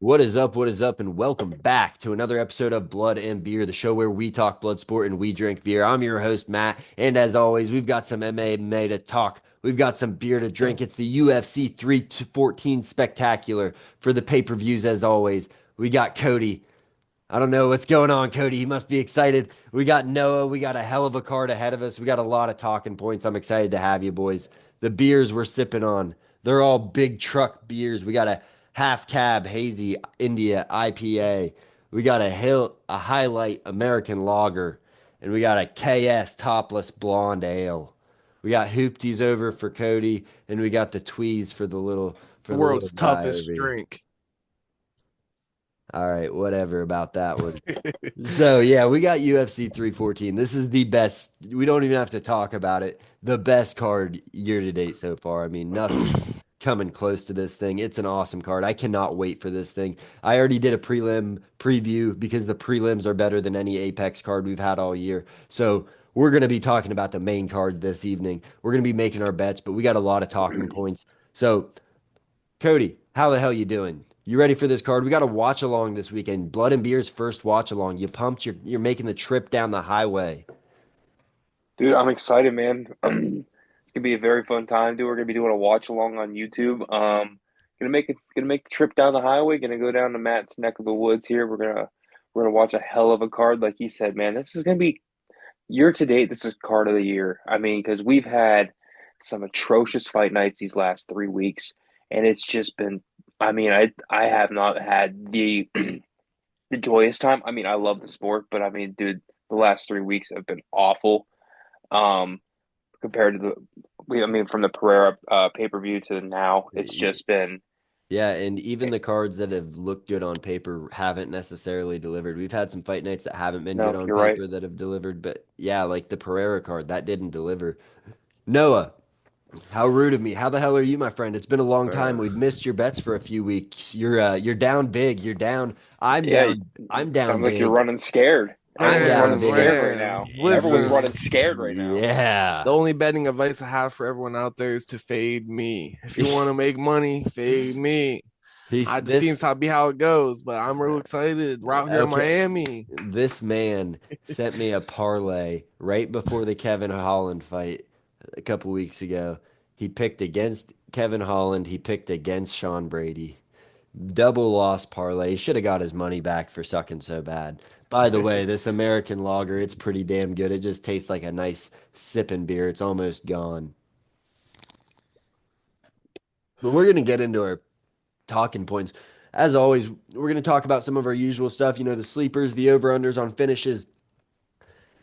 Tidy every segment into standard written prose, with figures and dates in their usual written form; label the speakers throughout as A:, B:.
A: What is up? What is up? And welcome back to another episode of Blood and Beer, the show where we talk blood sport and we drink beer. I'm your host, Matt. And as always, we've got some MMA to talk. We've got some beer to drink. It's the UFC 314 Spectacular for the pay-per-views, as always. We got Cody. I don't know what's going on, Cody. He must be excited. We got Noah. We got a hell of a card ahead of us. We got a lot of talking points. I'm excited to have you boys. The beers we're sipping on, they're all big truck beers. We got a half cab hazy India IPA. We got a highlight American lager, and we got a KS topless blonde ale. We got hoopties over for Cody, and we got the tweez
B: The
A: for the little
B: world's
A: guy over
B: toughest
A: here.
B: drink.
A: All right, whatever about that one. So yeah, we got UFC 314. This is the best. We don't even have to talk about it. The best card year to date so far. I mean, nothing coming close to this thing. It's an awesome card. I cannot wait for this thing. I already did a prelim preview because the prelims are better than any Apex card we've had all year. So we're going to be talking about the main card this evening. We're going to be making our bets, but we got a lot of talking points. So Cody, how the hell you doing? You ready for this card? We got a watch along this weekend. Blood and Beer's first watch along. You pumped? You're making the trip down the highway.
C: Dude, I'm excited, man. It's gonna be a very fun time, dude. We're gonna be doing a watch along on YouTube. Gonna make the trip down the highway. Gonna go down to Matt's neck of the woods here. We're gonna watch a hell of a card, like he said, man. This is gonna be year to date. This is card of the year. I mean, because we've had some atrocious fight nights these last 3 weeks, and it's just been. I mean, I have not had the the joyous time. I mean, I love the sport, but I mean, dude, the last 3 weeks have been awful. Um, compared to I mean, from the Pereira pay-per-view to now, it's just been,
A: Yeah, and even the cards that have looked good on paper haven't necessarily delivered. We've had some fight nights that haven't been good
C: no,
A: on
C: you're right.
A: paper that have delivered, but yeah, like the Pereira card, that didn't deliver. Noah, how rude of me. How the hell are you, my friend? It's been a long time.
B: Uh,
A: We've missed your bets for a few weeks. You're down big. You're down.
C: Yeah,
A: I'm down
C: sounds like you're
A: big.
C: running scared.
A: I'm
C: Everyone's
A: down
C: running
B: man,
A: big.
C: scared right
B: man,
C: now.
A: And
C: Everyone's
A: we're
B: listen.
C: running scared right now.
B: The
A: yeah.
B: only betting advice I have for everyone out there is to fade me. If you want to make money, fade me.
A: He's
B: I just seems
A: this
B: to be how it goes, but I'm real excited. We're out here in
A: okay.
B: Miami.
A: This man sent me a parlay right before the Kevin Holland fight a couple weeks ago. He picked against Kevin Holland. He picked against Sean Brady. Double loss parlay. He should have got his money back for sucking so bad. By the way, this American lager, it's pretty damn good. It just tastes like a nice sipping beer. It's almost gone. But we're gonna get into our talking points. As always, we're gonna talk about some of our usual stuff, the sleepers, the over-unders on finishes,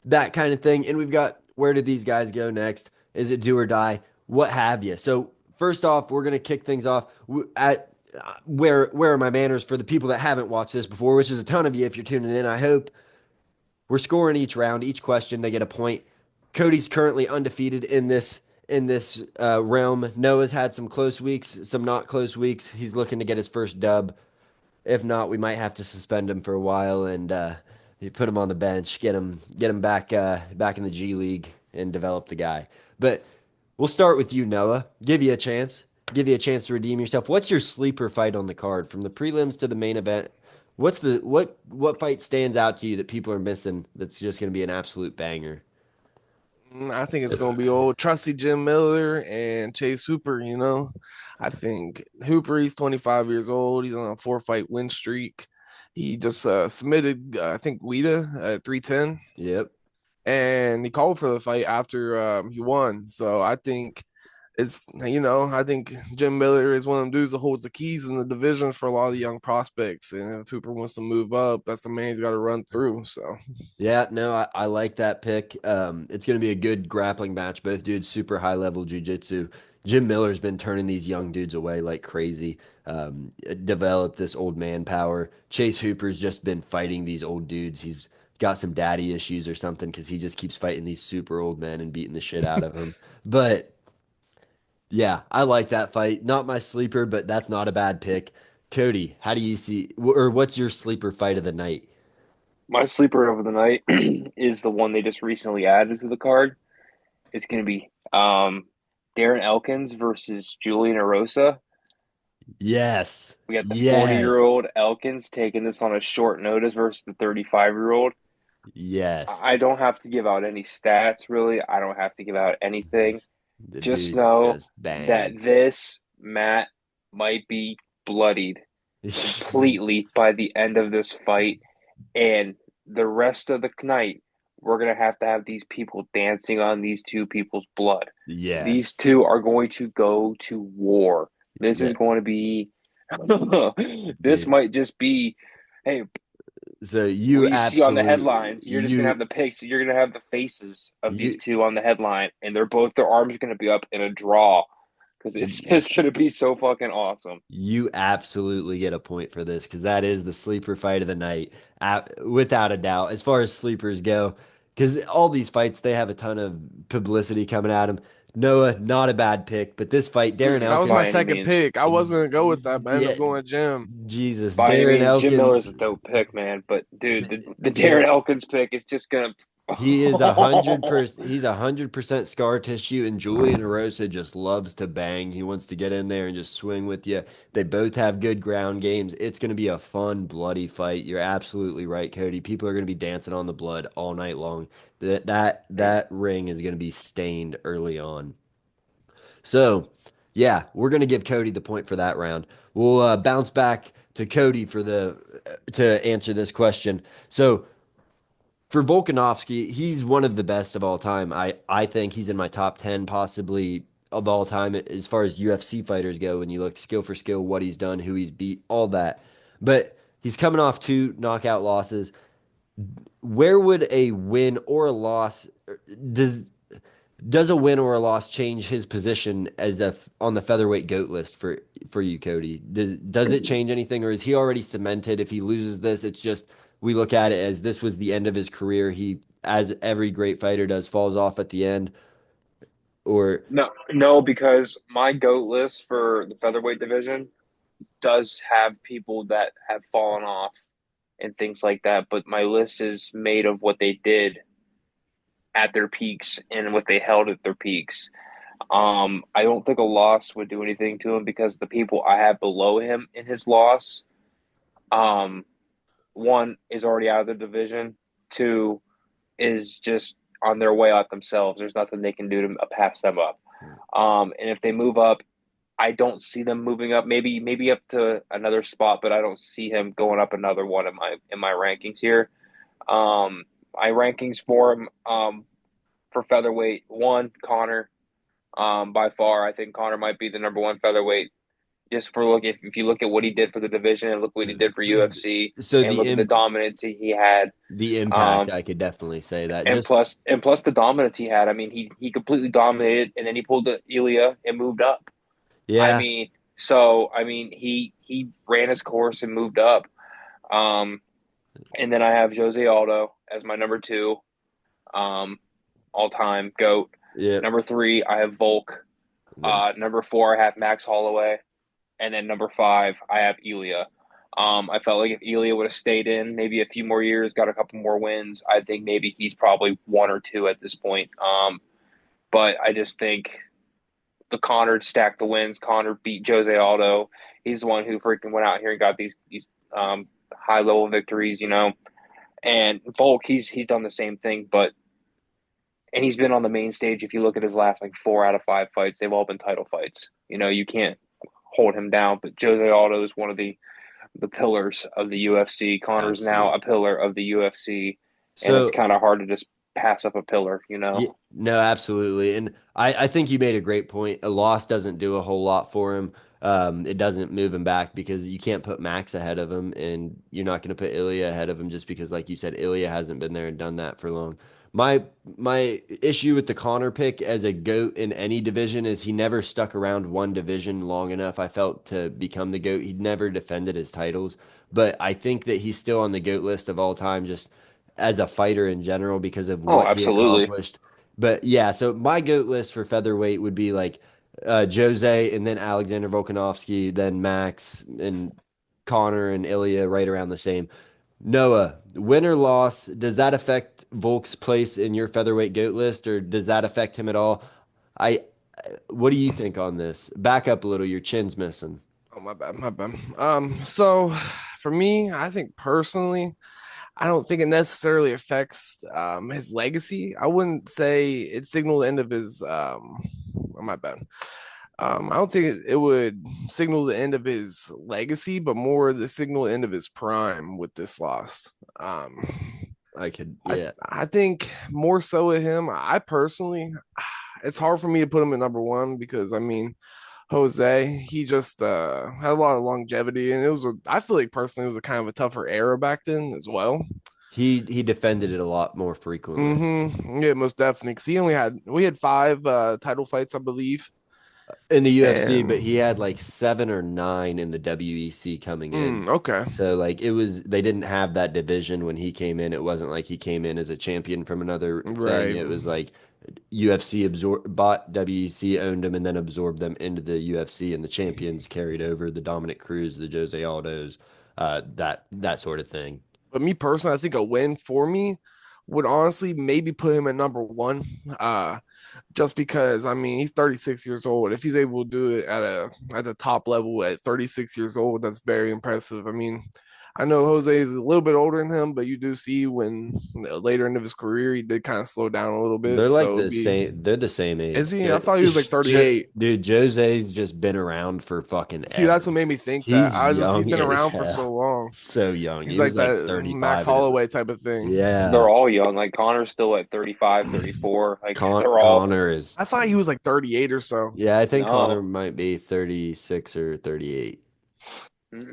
A: that kind of thing. And we've got where did these guys go next? Is it do or die? What have you? So first off, we're gonna kick things off at where are my manners for the people that haven't watched this before, which is a ton of you if you're tuning in. I hope we're scoring each round, each question they get a point. Cody's currently undefeated in this realm. Noah's had some close weeks, some not close weeks. He's looking to get his first dub. If not, we might have to suspend him for a while and put him on the bench, get him back in the G League and develop the guy. But we'll start with you, Noah. Give you a chance to redeem yourself. What's your sleeper fight on the card from the prelims to the main event? What fight stands out to you that people are missing that's just going to be an absolute banger?
B: I think it's gonna be old trusty Jim Miller and Chase Hooper. I think Hooper. He's 25 years old. He's on a four-fight win streak. He just submitted, I think, Guida at 310,
A: Yep.
B: and he called for the fight after he won. So I think Jim Miller is one of them dudes that holds the keys in the division for a lot of the young prospects. And if Hooper wants to move up, that's the man he's got to run through. So
A: Yeah, no, I like that pick. It's going to be a good grappling match. Both dudes super high level jujitsu. Jim Miller's been turning these young dudes away like crazy. Developed this old man power. Chase Hooper's just been fighting these old dudes. He's got some daddy issues or something because he just keeps fighting these super old men and beating the shit out of them. But yeah, I like that fight. Not my sleeper, but that's not a bad pick. Cody, how do you see, or what's your sleeper fight of the night?
C: My sleeper of the night is the one they just recently added to the card. It's going to be Darren Elkins versus Julian Erosa.
A: Yes.
C: We got the 40 year
A: Yes.
C: old Elkins taking this on a short notice versus the 35-year-old.
A: Yes.
C: I don't have to give out any stats, really. I don't have to give out anything.
A: The
C: Just
A: dude's
C: know
A: just
C: that
A: banged.
C: this Matt might be bloodied completely by the end of this fight, and the rest of the night, we're gonna have these people dancing on these two people's blood. These
A: Yes.
C: two are going to go to war. This is
A: Yeah,
C: going to be. This
A: dude.
C: might just be. Hey,
A: So
C: what
A: you
C: you see on the
A: absolutely
C: headlines, you're just gonna have the pics. You're gonna have the faces of these
A: you
C: two on the headline, and their arms are gonna be up in a draw because it's just gonna be so fucking awesome.
A: you absolutely get a point for this because that is the sleeper fight of the night, without a doubt. As far as sleepers go, because all these fights they have a ton of publicity coming at them. Noah, not a bad pick, but this fight, Darren
B: That was my
C: By
A: Elkins,
C: any
B: second
C: means.
B: pick. I was gonna go with that, but I ended
A: yeah,
B: up going Jim.
A: Jesus,
C: By any
A: Darren
C: means, Jim Miller's
A: Elkins,
C: a dope pick, man. But dude, the Darren
A: Darren.
C: Elkins pick is just gonna.
A: He is 100%. He's 100% scar tissue, and Julian Erosa just loves to bang. He wants to get in there and just swing with you. They both have good ground games. It's going to be a fun, bloody fight. You're absolutely right, Cody. People are going to be dancing on the blood all night long. That ring is going to be stained early on. So, yeah, we're going to give Cody the point for that round. We'll bounce back to Cody for the to answer this question. So for Volkanovski, he's one of the best of all time. I think he's in my top 10 possibly of all time as far as UFC fighters go when you look skill for skill, what he's done, who he's beat, all that. But he's coming off two knockout losses. Where would a win or a loss does does a win or a loss change his position as a on the featherweight goat list for you, Cody? Does it change anything, or is he already cemented? If he loses this, it's just we look at it as this was the end of his career. He, as every great fighter does, falls off at the end. Or
C: No, no, because my GOAT list for the featherweight division does have people that have fallen off and things like that, but my list is made of what they did at their peaks and what they held at their peaks. I don't think a loss would do anything to him because the people I have below him in his loss, um, one is already out of the division, two is just on their way out themselves. There's nothing they can do to pass them up. And if they move up, I don't see them moving up. Maybe up to another spot, but I don't see him going up another one in my rankings here. My rankings for him for featherweight one Connor. By far, I think Connor might be the number one featherweight. Just for look, if you look at what he did for the division and look what he did for UFC
A: so
C: and look at the dominance he had,
A: the impact,
C: um,
A: I could definitely say that.
C: and
A: Just
C: plus the dominance he had. I mean, he completely dominated, and then he pulled the Ilya and moved up. I
A: yeah,
C: mean, so I mean, he ran his course and moved up. Um, and then I have Jose Aldo as my number two, all time goat.
A: yeah,
C: Number three, I have Volk.
A: then
C: Number four, I have Max Holloway, and then number five, I have Ilya. I felt like if Ilya would have stayed in maybe a few more years, got a couple more wins, I think maybe he's probably one or two at this point. But I just think the Connor stacked the wins. Connor beat Jose Aldo. He's the one who freaking went out here and got these high level victories, you know. And Volk, he's done the same thing, but and he's been on the main stage. If you look at his last like 4 out of 5 fights, they've all been title fights. You know, you can't hold him down. But Jose Aldo is one of the pillars of the UFC. Connor's now
A: absolutely.
C: a pillar of the UFC, and it's
A: So
C: kind of hard to just pass up a pillar, you
A: yeah,
C: know.
A: no, absolutely. And I think you made a great point. A loss doesn't do a whole lot for him. It doesn't move him back because you can't put Max ahead of him, and you're not going to put Ilya ahead of him just because, like you said, Ilya hasn't been there and done that for long. My my issue with the Connor pick as a GOAT in any division is he never stuck around one division long enough, I felt, to become the GOAT. He never defended his titles, but I think that he's still on the GOAT list of all time, just as a fighter in general because of
C: Oh,
A: what he
C: absolutely.
A: accomplished. But yeah, so my GOAT list for featherweight would be like Jose and then Alexander Volkanovski, then Max and Connor and Ilya right around the same. Noah, win or loss, does that affect Volk's place in your featherweight GOAT list, or does that affect him at all? I, what do you think on this? Back up a little, your chin's missing.
B: Oh, my bad, my bad. So for me, I think personally, I don't think it necessarily affects his legacy. I wouldn't say it signaled the end of his oh, my bad. I don't think it would signal the end of his legacy, but more the signal end of his prime with this loss.
A: I could,
B: I
A: yeah.
B: I think more so with him. I personally, it's hard for me to put him at number one because I mean, Jose, he just had a lot of longevity, and I feel like personally, it was a kind of a tougher era back then as well.
A: He defended it a lot more frequently.
B: Yeah, most definitely. Because we had five title fights, I believe,
A: In the UFC, but
B: and
A: he had like 7 or 9 in the WEC coming in.
B: okay,
A: So like it was they didn't have that division when he came in. It wasn't like he came in as a champion from another thing.
B: right.
A: It was like UFC bought WEC, owned them, and then absorbed them into the UFC, and the champions carried over the Dominic Cruz, the Jose Aldos, that sort of thing.
B: But me personally, I think a win for me would honestly maybe put him at number one. Just because I mean he's 36 years old. If he's able to do it at the top level at 36 years old, that's very impressive. I mean, I know Jose is a little bit older than him, but you do see when later into his career he did kind of slow down a little bit.
A: They're like
B: So it'd
A: the
B: be
A: same. They're the same
B: is
A: age.
B: he? I thought he was like 38.
A: Dude, Jose's just been around for fucking
B: See, that's what
A: ever.
B: made me think that.
A: He's
B: He's
A: young
B: been
A: as
B: around for
A: hell.
B: so long.
A: So young.
B: He's
A: He
B: like
A: was like
B: that Max
A: 35 in his.
B: Holloway type of thing.
A: Yeah.
C: They're all young. Like Connor's still at 35, 34. Like they're all
A: Connor is.
B: I thought he was like 38 or so.
A: Yeah, I think Connor
C: no.
A: might be 36 or 38.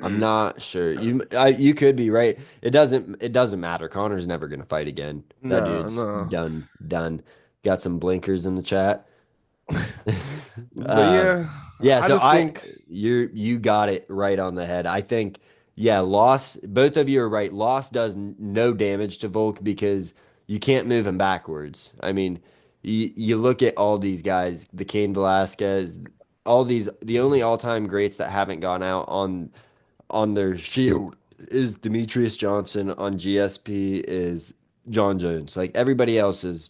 A: I'm
C: Mm-mm.
A: not sure. You could be right. It doesn't matter. Connor's never gonna fight again. That
B: No,
A: dude's
B: no.
A: done. Done. Got some blinkers in the chat.
B: But
A: Uh,
B: yeah,
A: yeah,
B: I
A: so
B: just
A: I
B: think
A: you got it right on the head. I think yeah, loss, both of you are right. Loss does no damage to Volk because you can't move him backwards. I mean, you look at all these guys, the Cain Velasquez, all these the only all-time greats that haven't gone out on their shield is Demetrius Johnson, on GSP is John Jones. Like everybody else is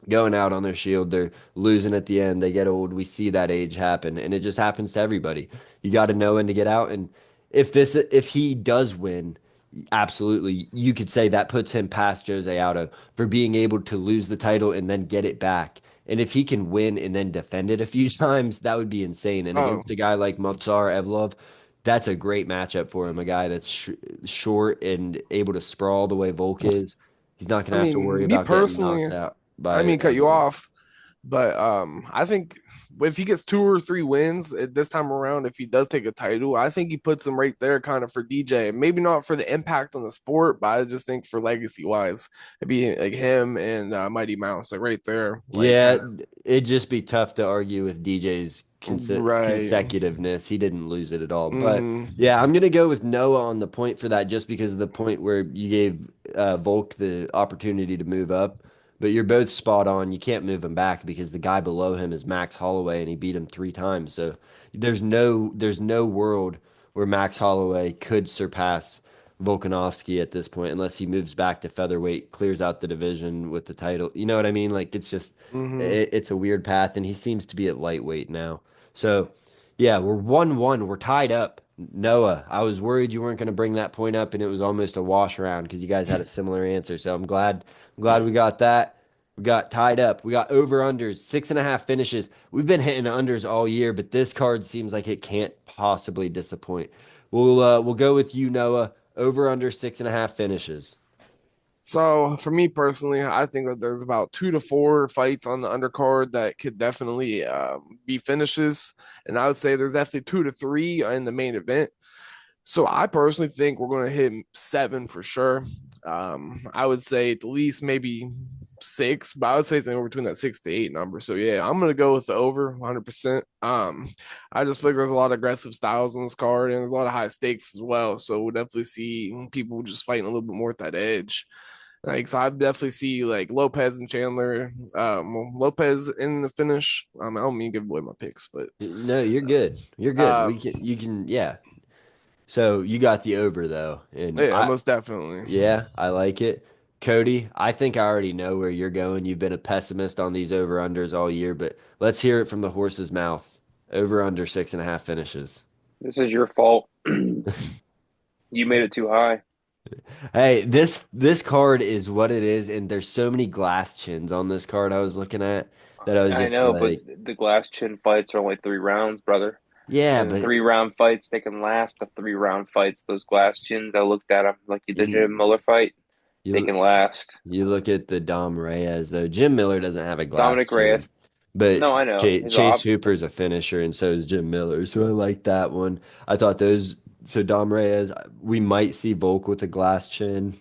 A: going out on their shield. They're losing at the end. They get old. We see that age happen, and it just happens to everybody. You got to know when to get out. And if he does win, absolutely, you could say that puts him past Jose Aldo for being able to lose the title and then get it back. And if he can win and then defend it a few times, that would be insane. And
B: oh,
A: against a guy like Mutsar Evlov, that's a great matchup for him. A guy that's short and able to sprawl the way Volk is. He's not going
B: I
A: to have to worry
B: mean, me
A: about getting
B: personally,
A: knocked out
B: I
A: by
B: mean, cut you
A: Evlov.
B: off, but I think if he gets two or three wins at this time around, if he does take a title, I think he puts him right there, kind of for DJ. Maybe not for the impact on the sport, but I just think for legacy wise, it'd be like him and Mighty Mouse, like right there, like
A: Yeah,
B: kind of
A: it'd just be tough to argue with DJ's
B: right.
A: consecutiveness. He didn't lose it at all. But
B: Hmm.
A: yeah, I'm gonna go with Noah on the point for that, just because of the point where you gave Volk the opportunity to move up. But you're both spot on. You can't move him back because the guy below him is Max Holloway, and he beat him 3 times. So there's no world where Max Holloway could surpass Volkanovski at this point, unless he moves back to featherweight, clears out the division with the title. You know what I mean? Like it's just
B: Hmm.
A: it's a weird path, and he seems to be at lightweight now. So yeah, we're 1-1. We're tied up. Noah, I was worried you weren't going to bring that point up, and it was almost a wash around because you guys had a similar answer. So I'm glad we got that. We got tied up. We got over unders, 6.5 finishes. We've been hitting unders all year, but this card seems like it can't possibly disappoint. We'll go with you, Noah. Over under 6.5 finishes.
B: So for me personally, I think that there's about two to four fights on the undercard that could definitely be finishes, and I would say there's definitely two to three in the main event. So I personally think we're going to hit seven for sure. I would say at least maybe six, but I would say somewhere between that 6 to 8 number. So yeah, I'm gonna go with the over 100%. I just feel like there's a lot of aggressive styles on this card, and there's a lot of high stakes as well. So we'll definitely see people just fighting a little bit more at that edge. Like so, I definitely see like Lopez and Chandler. Lopez in the finish. I don't mean to give away my picks, but
A: No, you're good. You're good.
B: um,
A: You can, yeah. So you got the over though, and
B: yeah, most definitely.
A: yeah, I like it. Cody, I think I already know where you're going. You've been a pessimist on these over unders all year, but let's hear it from the horse's mouth. Over under 6.5 finishes.
C: This is your fault. You made it too high.
A: Hey, this card is what it is, and there's so many glass chins on this card I was looking at that I was
C: I
A: just
C: know, but
A: like,
C: the glass chin fights are only 3 rounds, brother.
A: yeah,
C: And the
A: but
C: 3 round fights, they can last the 3 round fights. Those glass chins, I looked at them like you did
A: you
C: Jim Miller fight. They
A: you
C: can last.
A: you look at the Dom Reyes though. Jim Miller doesn't have a glass
C: Dominic
A: chin,
C: Reyes.
A: but
C: No, I know. His
A: Chase
C: op.
A: Hooper's a finisher, and so is Jim Miller. So I like that one. I thought those. So Dom Reyes, we might see Volk with a glass chin.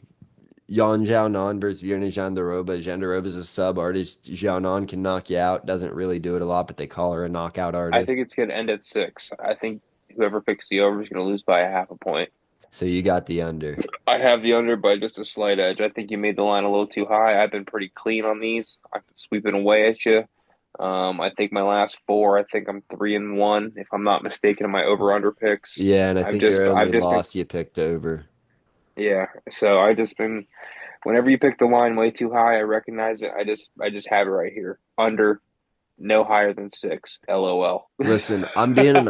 A: Yan Xiaonan versus Virna Jandiroba. Jandiroba's a sub artist. Xiaonan can knock you out. Doesn't really do it a lot, but they call her a knockout
C: I
A: artist.
C: think it's gonna end at 6. I think whoever picks the over is gonna lose by a half a point.
A: So you got the under.
C: I have the under by just a slight edge. I think you made the line a little too high. I've been pretty clean on these. I've been sweeping away at you. I think my last four, I think I'm 3-1, if I'm not mistaken, in my over under picks.
A: Yeah, and I think your
C: I've
A: only
C: just been,
A: loss you picked over.
C: yeah. So I just been, whenever you pick the line way too high, I recognize it. I just have it right here. Under, no higher than 6. LOL.
A: Listen, I'm being an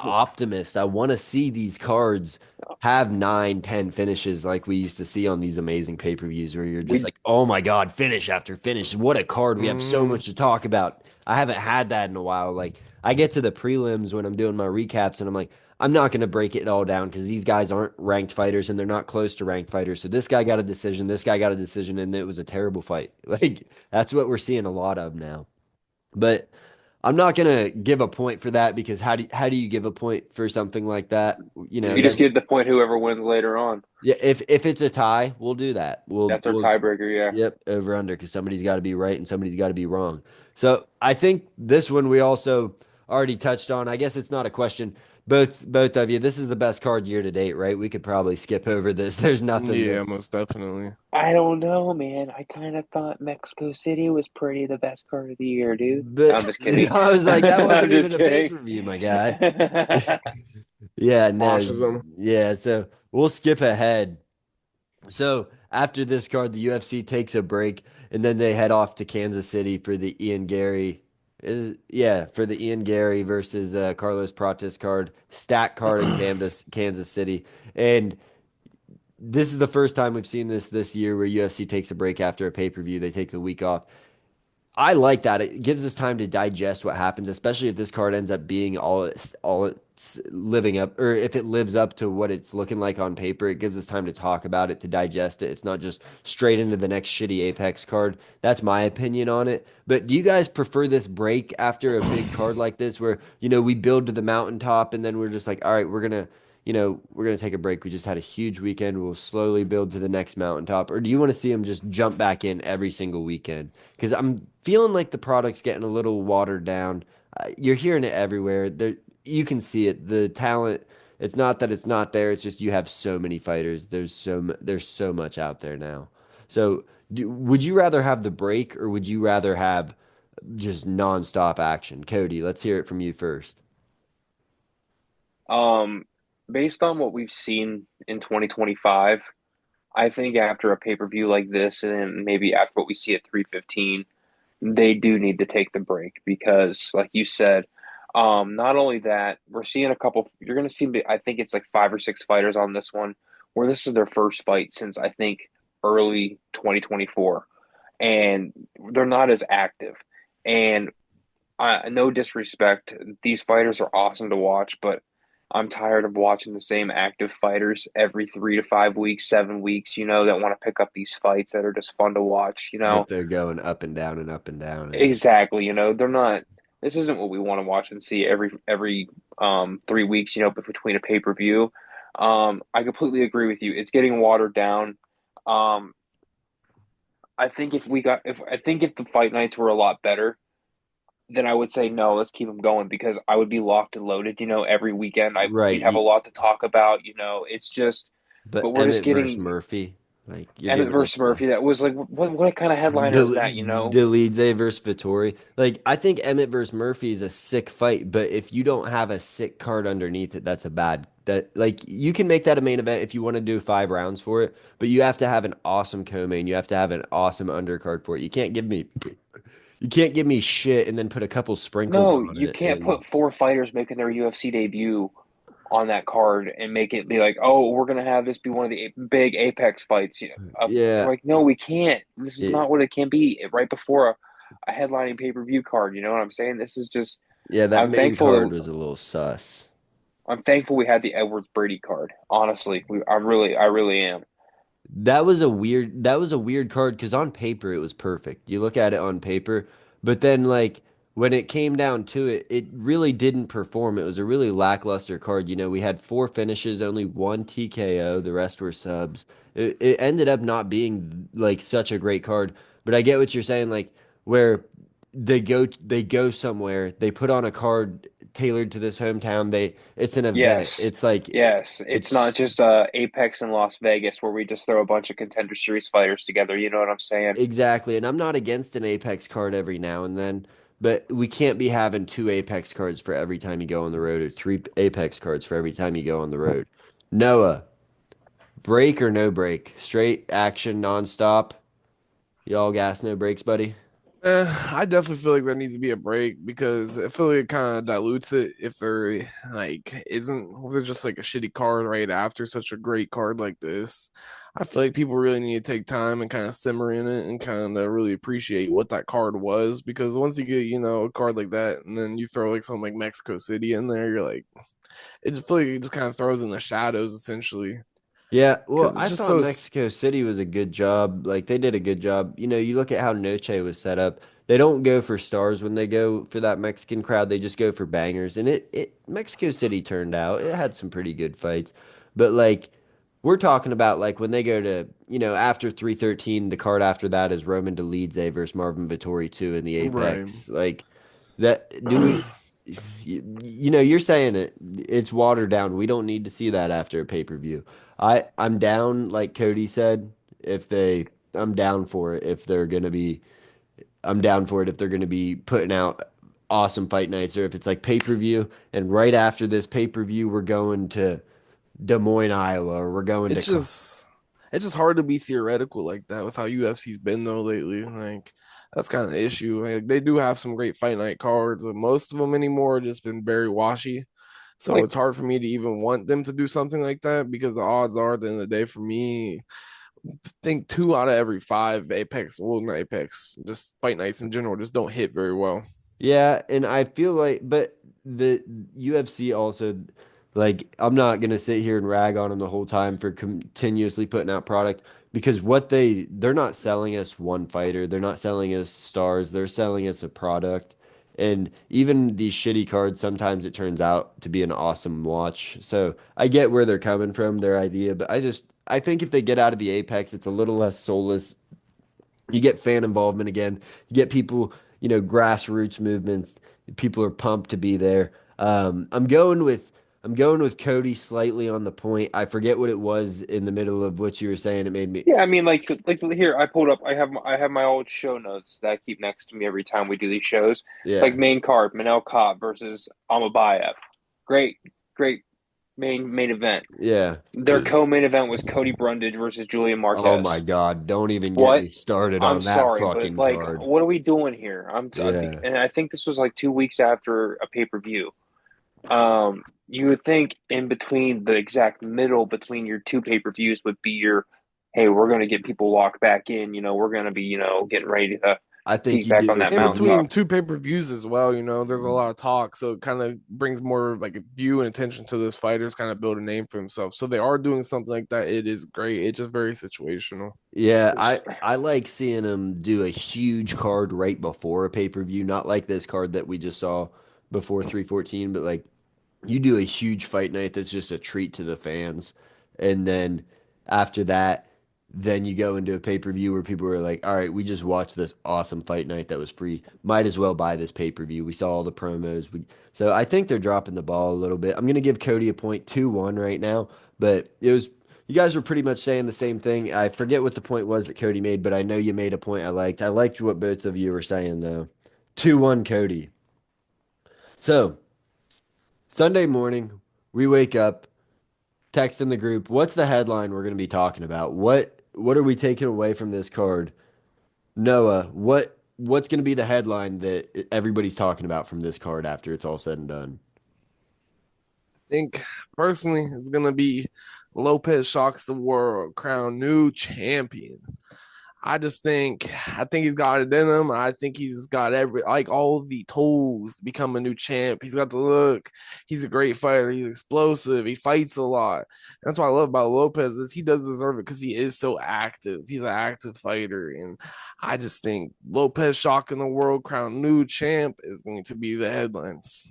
A: optimist. I want to see these cards have 9, 10 finishes like we used to see on these amazing pay-per-views where you're just
C: We
A: like, oh my God, finish after finish. What a card. We have so
B: Mm,
A: much to talk about. I haven't had that in a while. Like I get to the prelims when I'm doing my recaps and I'm like, I'm not going to break it all down because these guys aren't ranked fighters and they're not close to ranked fighters. So this guy got a decision, this guy got a decision, and it was a terrible fight. Like that's what we're seeing a lot of now. But I'm not gonna give a point for that because how do you give a point for something like that? You know,
C: you just
A: then
C: get the point whoever wins later on.
A: yeah, if it's a tie, we'll do that.
C: That's our
A: We'll
C: tiebreaker, yeah.
A: yep, over under because somebody's got to be right and somebody's got to be wrong. So I think this one we also already touched on. I guess it's not a question. Both of you, this is the best card year to date, right? We could probably skip over this. There's nothing
B: yeah,
A: that's
B: most definitely.
C: I don't know, man. I kind of thought Mexico City was pretty the best card of the year, dude. No,
A: but
C: I'm just kidding.
A: I was like, that
C: I'm
A: wasn't
C: just
A: even a
C: kidding.
A: pay-per-view, my guy. Yeah, no.
B: Washes them.
A: Yeah, so we'll skip ahead. So after this card, the UFC takes a break and then they head off to Kansas City for the Ian Gary. Yeah, for the Ian Gary versus Carlos Prates card, stack card in Kansas City. And this is the first time we've seen this year where UFC takes a break after a pay-per-view. They take the week off. I like that. It gives us time to digest what happens, especially if this card ends up being all it's living up, or if it lives up to what it's looking like on paper. It gives us time to talk about it, to digest it. It's not just straight into the next shitty Apex card. That's my opinion on it. But do you guys prefer this break after a big card like this, where we build to the mountaintop and then we're just like, all right, we're gonna take a break. We just had a huge weekend. We'll slowly build to the next mountaintop. Or do you want to see them just jump back in every single weekend? Because I'm feeling like the product's getting a little watered down. You're hearing it everywhere. There, you can see it. The talent. It's not that it's not there. It's just you have so many fighters. There's so much out there now. So, would you rather have the break or would you rather have just nonstop action? Cody, let's hear it from you first.
C: Um, Based on what we've seen in 2025, I think after a pay-per-view like this, and then maybe after what we see at 315, they do need to take the break because, like you said, not only that, we're seeing a couple. You're going to see, I think it's like 5 or 6 fighters on this one, where this is their first fight since I think early 2024, and they're not as active. And no disrespect, these fighters are awesome to watch, but I'm tired of watching the same active fighters every 3 to 5 weeks, 7 weeks, that want to pick up these fights that are just fun to watch.
A: But they're going up and down and up and down. And
C: Exactly, they're not this isn't what we want to watch and see every 3 weeks, but between a pay-per-view. I completely agree with you. It's getting watered down. Um, I think if the fight nights were a lot better, then I would say no, let's keep them going because I would be locked and loaded, every weekend. We'd have a
A: right,
C: lot to talk about. It's just,
A: but
C: but we're just
A: Emmett versus
C: getting
A: Murphy, like you're
C: Emmett
A: giving
C: versus
A: us the
C: Murphy. That was like, what kind of headliner is that?
A: Delidze versus Vittori. Like I think Emmett versus Murphy is a sick fight, but if you don't have a sick card underneath it, that's a bad. That like you can make that a main event if you want to do 5 rounds for it, but you have to have an awesome co-main. You have to have an awesome undercard for it. You can't give me shit and then put a couple sprinkles
C: No,
A: on
C: you
A: it.
C: can't
A: And
C: put four fighters making their UFC debut on that card and make it be like, oh, we're gonna have this be one of the big Apex fights.
A: yeah,
C: Like, no, we can't. This is
A: it,
C: not what it can be right before a headlining pay-per-view card. You know what I'm saying? This is just.
A: yeah, that
C: I'm
A: main card
C: thankful.
A: was a little sus.
C: I'm thankful we had the Edwards Brady card. Honestly, I really am.
A: That was a weird card because on paper it was perfect. You look at it on paper, but then like when it came down to it, it really didn't perform. It was a really lackluster card. We had four finishes, only one TKO, the rest were subs. It ended up not being like such a great card. But I get what you're saying, like where they go somewhere, they put on a card tailored to this hometown. It's an event.
C: Yes,
A: It's like
C: yes. It's not
A: it's
C: just Apex in Las Vegas where we just throw a bunch of contender series fighters together. You know what I'm saying?
A: Exactly. And I'm not against an Apex card every now and then, but we can't be having two Apex cards for every time you go on the road or three Apex cards for every time you go on the road. Noah, break or no break? Straight action nonstop. Y'all gas, no breaks, buddy.
B: I definitely feel like there needs to be a break because I feel like it kind of dilutes it if there like isn't if there's just like a shitty card right after such a great card like this. I feel like people really need to take time and kind of simmer in it and kind of really appreciate what that card was because once you get a card like that and then you throw like something like Mexico City in there, you're like it just feel like it just kind of throws in the shadows essentially
A: Yeah, well,
B: because it's
A: I
B: just
A: thought
B: so
A: Mexico City was a good job. Like they did a good job. You look at how Noche was set up. They don't go for stars when they go for that Mexican crowd. They just go for bangers. And it Mexico City turned out. It had some pretty good fights. But like we're talking about like when they go to, after 313, the card after that is Roman Dolidze versus Marvin Vettori 2 in the
B: right.
A: Apex. Like that do we you're saying it's watered down. We don't need to see that after a pay-per-view. I'm down, like Cody said, if they I'm down for it if they're gonna be I'm down for it if they're gonna be putting out awesome fight nights or if it's like pay-per-view and right after this pay-per-view we're going to Des Moines, Iowa, or we're going to
B: it's just it's just hard to be theoretical like that with how UFC's been though lately. Like that's kind of the issue. Like they do have some great fight night cards, but most of them anymore have just been very washy. So
C: Like,
B: it's hard for me to even want them to do something like that because the odds are at the end of the day for me, I think two out of every five Apex, well not Apex, just fight nights in general just don't hit very well.
A: Yeah, and I feel like, but the UFC also, like, I'm not gonna sit here and rag on them the whole time for continuously putting out product because they're not selling us one fighter, they're not selling us stars, they're selling us a product. And even these shitty cards, sometimes it turns out to be an awesome watch. So I get where they're coming from, their idea, but I think if they get out of the Apex, it's a little less soulless. You get fan involvement again. You get people, grassroots movements. People are pumped to be there. I'm going with Cody slightly on the point. I forget what it was in the middle of what you were saying. It made me,
C: yeah, I mean, like here, I pulled up. I have my old show notes that I keep next to me every time we do these shows. Like
A: yeah,
C: main card, Manel Kape versus Amabayev. Great, great main event.
A: yeah.
C: Their co-main event was Cody Brundage versus Julian
A: Oh my
C: Marquez.
A: God, don't even get
C: What?
A: me started
C: I'm
A: on that
C: sorry, but
A: fucking
C: like,
A: card.
C: what are we doing here?
A: Yeah.
C: And I think this was like 2 weeks after a pay-per-view. You would think in between the exact middle between your two pay-per-views would be your, hey, we're gonna get people locked back in. We're gonna be, getting ready to
A: I think
C: peek
A: you
C: back on
A: do
C: that
B: In
A: you
B: between
C: mountaintop.
B: two pay-per-views as well, there's a lot of talk, so it kind of brings more like a view and attention to this fighters kind of build a name for himself. So they are doing something like that. It is great. It's just very situational.
A: Yeah,
C: It's,
A: I like seeing them do a huge card right before a pay-per-view, not like this card that we just saw before 314, but like you do a huge fight night that's just a treat to the fans. And then after that, then you go into a pay-per-view where people are like, all right, we just watched this awesome fight night that was free. Might as well buy this pay-per-view. We saw all the promos. So I think they're dropping the ball a little bit. I'm gonna give Cody a point 2-1 right now, but you guys were pretty much saying the same thing. I forget what the point was that Cody made, but I know you made a point I liked. I liked what both of you were saying though. 2-1 Cody. So Sunday morning, we wake up, text in the group, what's the headline we're going to be talking about? What are we taking away from this card? Noah, what's going to be the headline that everybody's talking about from this card after it's all said and done?
B: Think personally it's gonna be Lopez shocks the world, crown new champion. I think he's got it in him. I think he's got all the tools to become a new champ. He's got the look. He's a great fighter. He's explosive. He fights a lot. That's what I love about Lopez is he does deserve it because he is so active. He's an active fighter, and I just think Lopez shocking the world, crown new champ is going to be the headlines.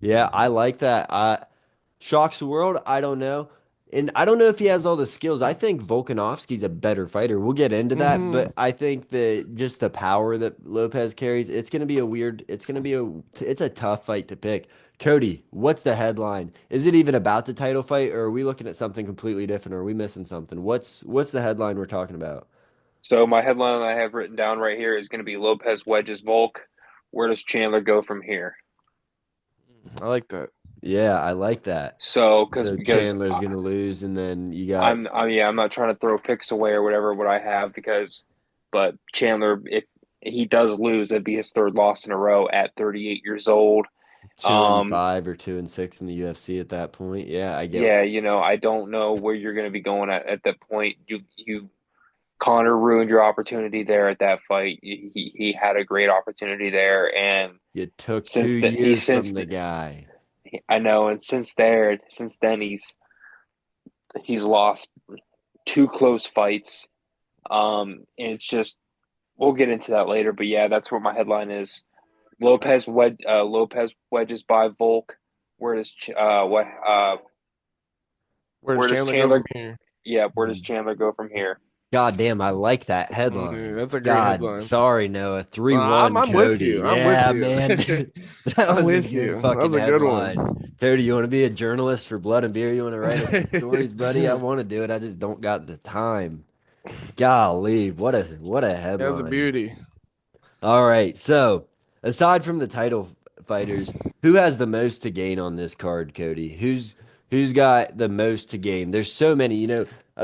A: Yeah, I like that. Shocks the world. I don't know. And I don't know if he has all the skills. I think Volkanovski's a better fighter. We'll get into that,
B: Mm-hmm.
A: but I think that just the power that Lopez carries, it's a tough fight to pick. Cody, what's the headline? Is it even about the title fight, or are we looking at something completely different, or are we missing something? What's the headline we're talking about?
C: So my headline I have written down right here is going to be Lopez wedges Volk. Where does Chandler go from here?
B: I like that.
A: Yeah, I like that.
C: So
A: So
C: because
A: Chandler's gonna lose, and then you got
C: I'm not trying to throw picks away or whatever what I have but Chandler, if he does lose, it'd be his third loss in a row at 38 years old.
A: two and
C: Um,
A: five or 2-6 in the UFC at that point. Yeah, I get.
C: yeah, I don't know where you're going to be going at that point. You Connor ruined your opportunity there at that fight. He had a great opportunity there, and
A: You took two
C: since that he
A: years
C: since
A: from the guy.
C: I know, and since then he's lost two close fights. And it's just we'll get into that later, but yeah, that's what my headline is. Lopez wedges by Volk. Where does
B: Where does
C: where does
B: Chandler go from
C: Chandler?
B: here?
C: Yeah, where does
A: Mhm.
C: Chandler go from here?
A: God damn, I like that headline.
B: That's a great
A: God,
B: headline.
A: sorry, Noah.
B: I'm
A: 3-1
B: I'm with
A: Cody.
B: you. I'm with
A: Yeah,
B: you.
A: man. That
B: I'm
A: was a
B: with
A: good
B: you. That
A: fucking
B: was a good one.
A: headline. Cody, you want to be a journalist for Blood and Beer? You want to write stories, buddy? I want to do it. I just don't got the time. Golly, what a
B: That was a
A: headline.
B: beauty.
A: All right. So, aside from the title fighters, who has the most to gain on this card, Cody? Who's got the most to gain? There's so many.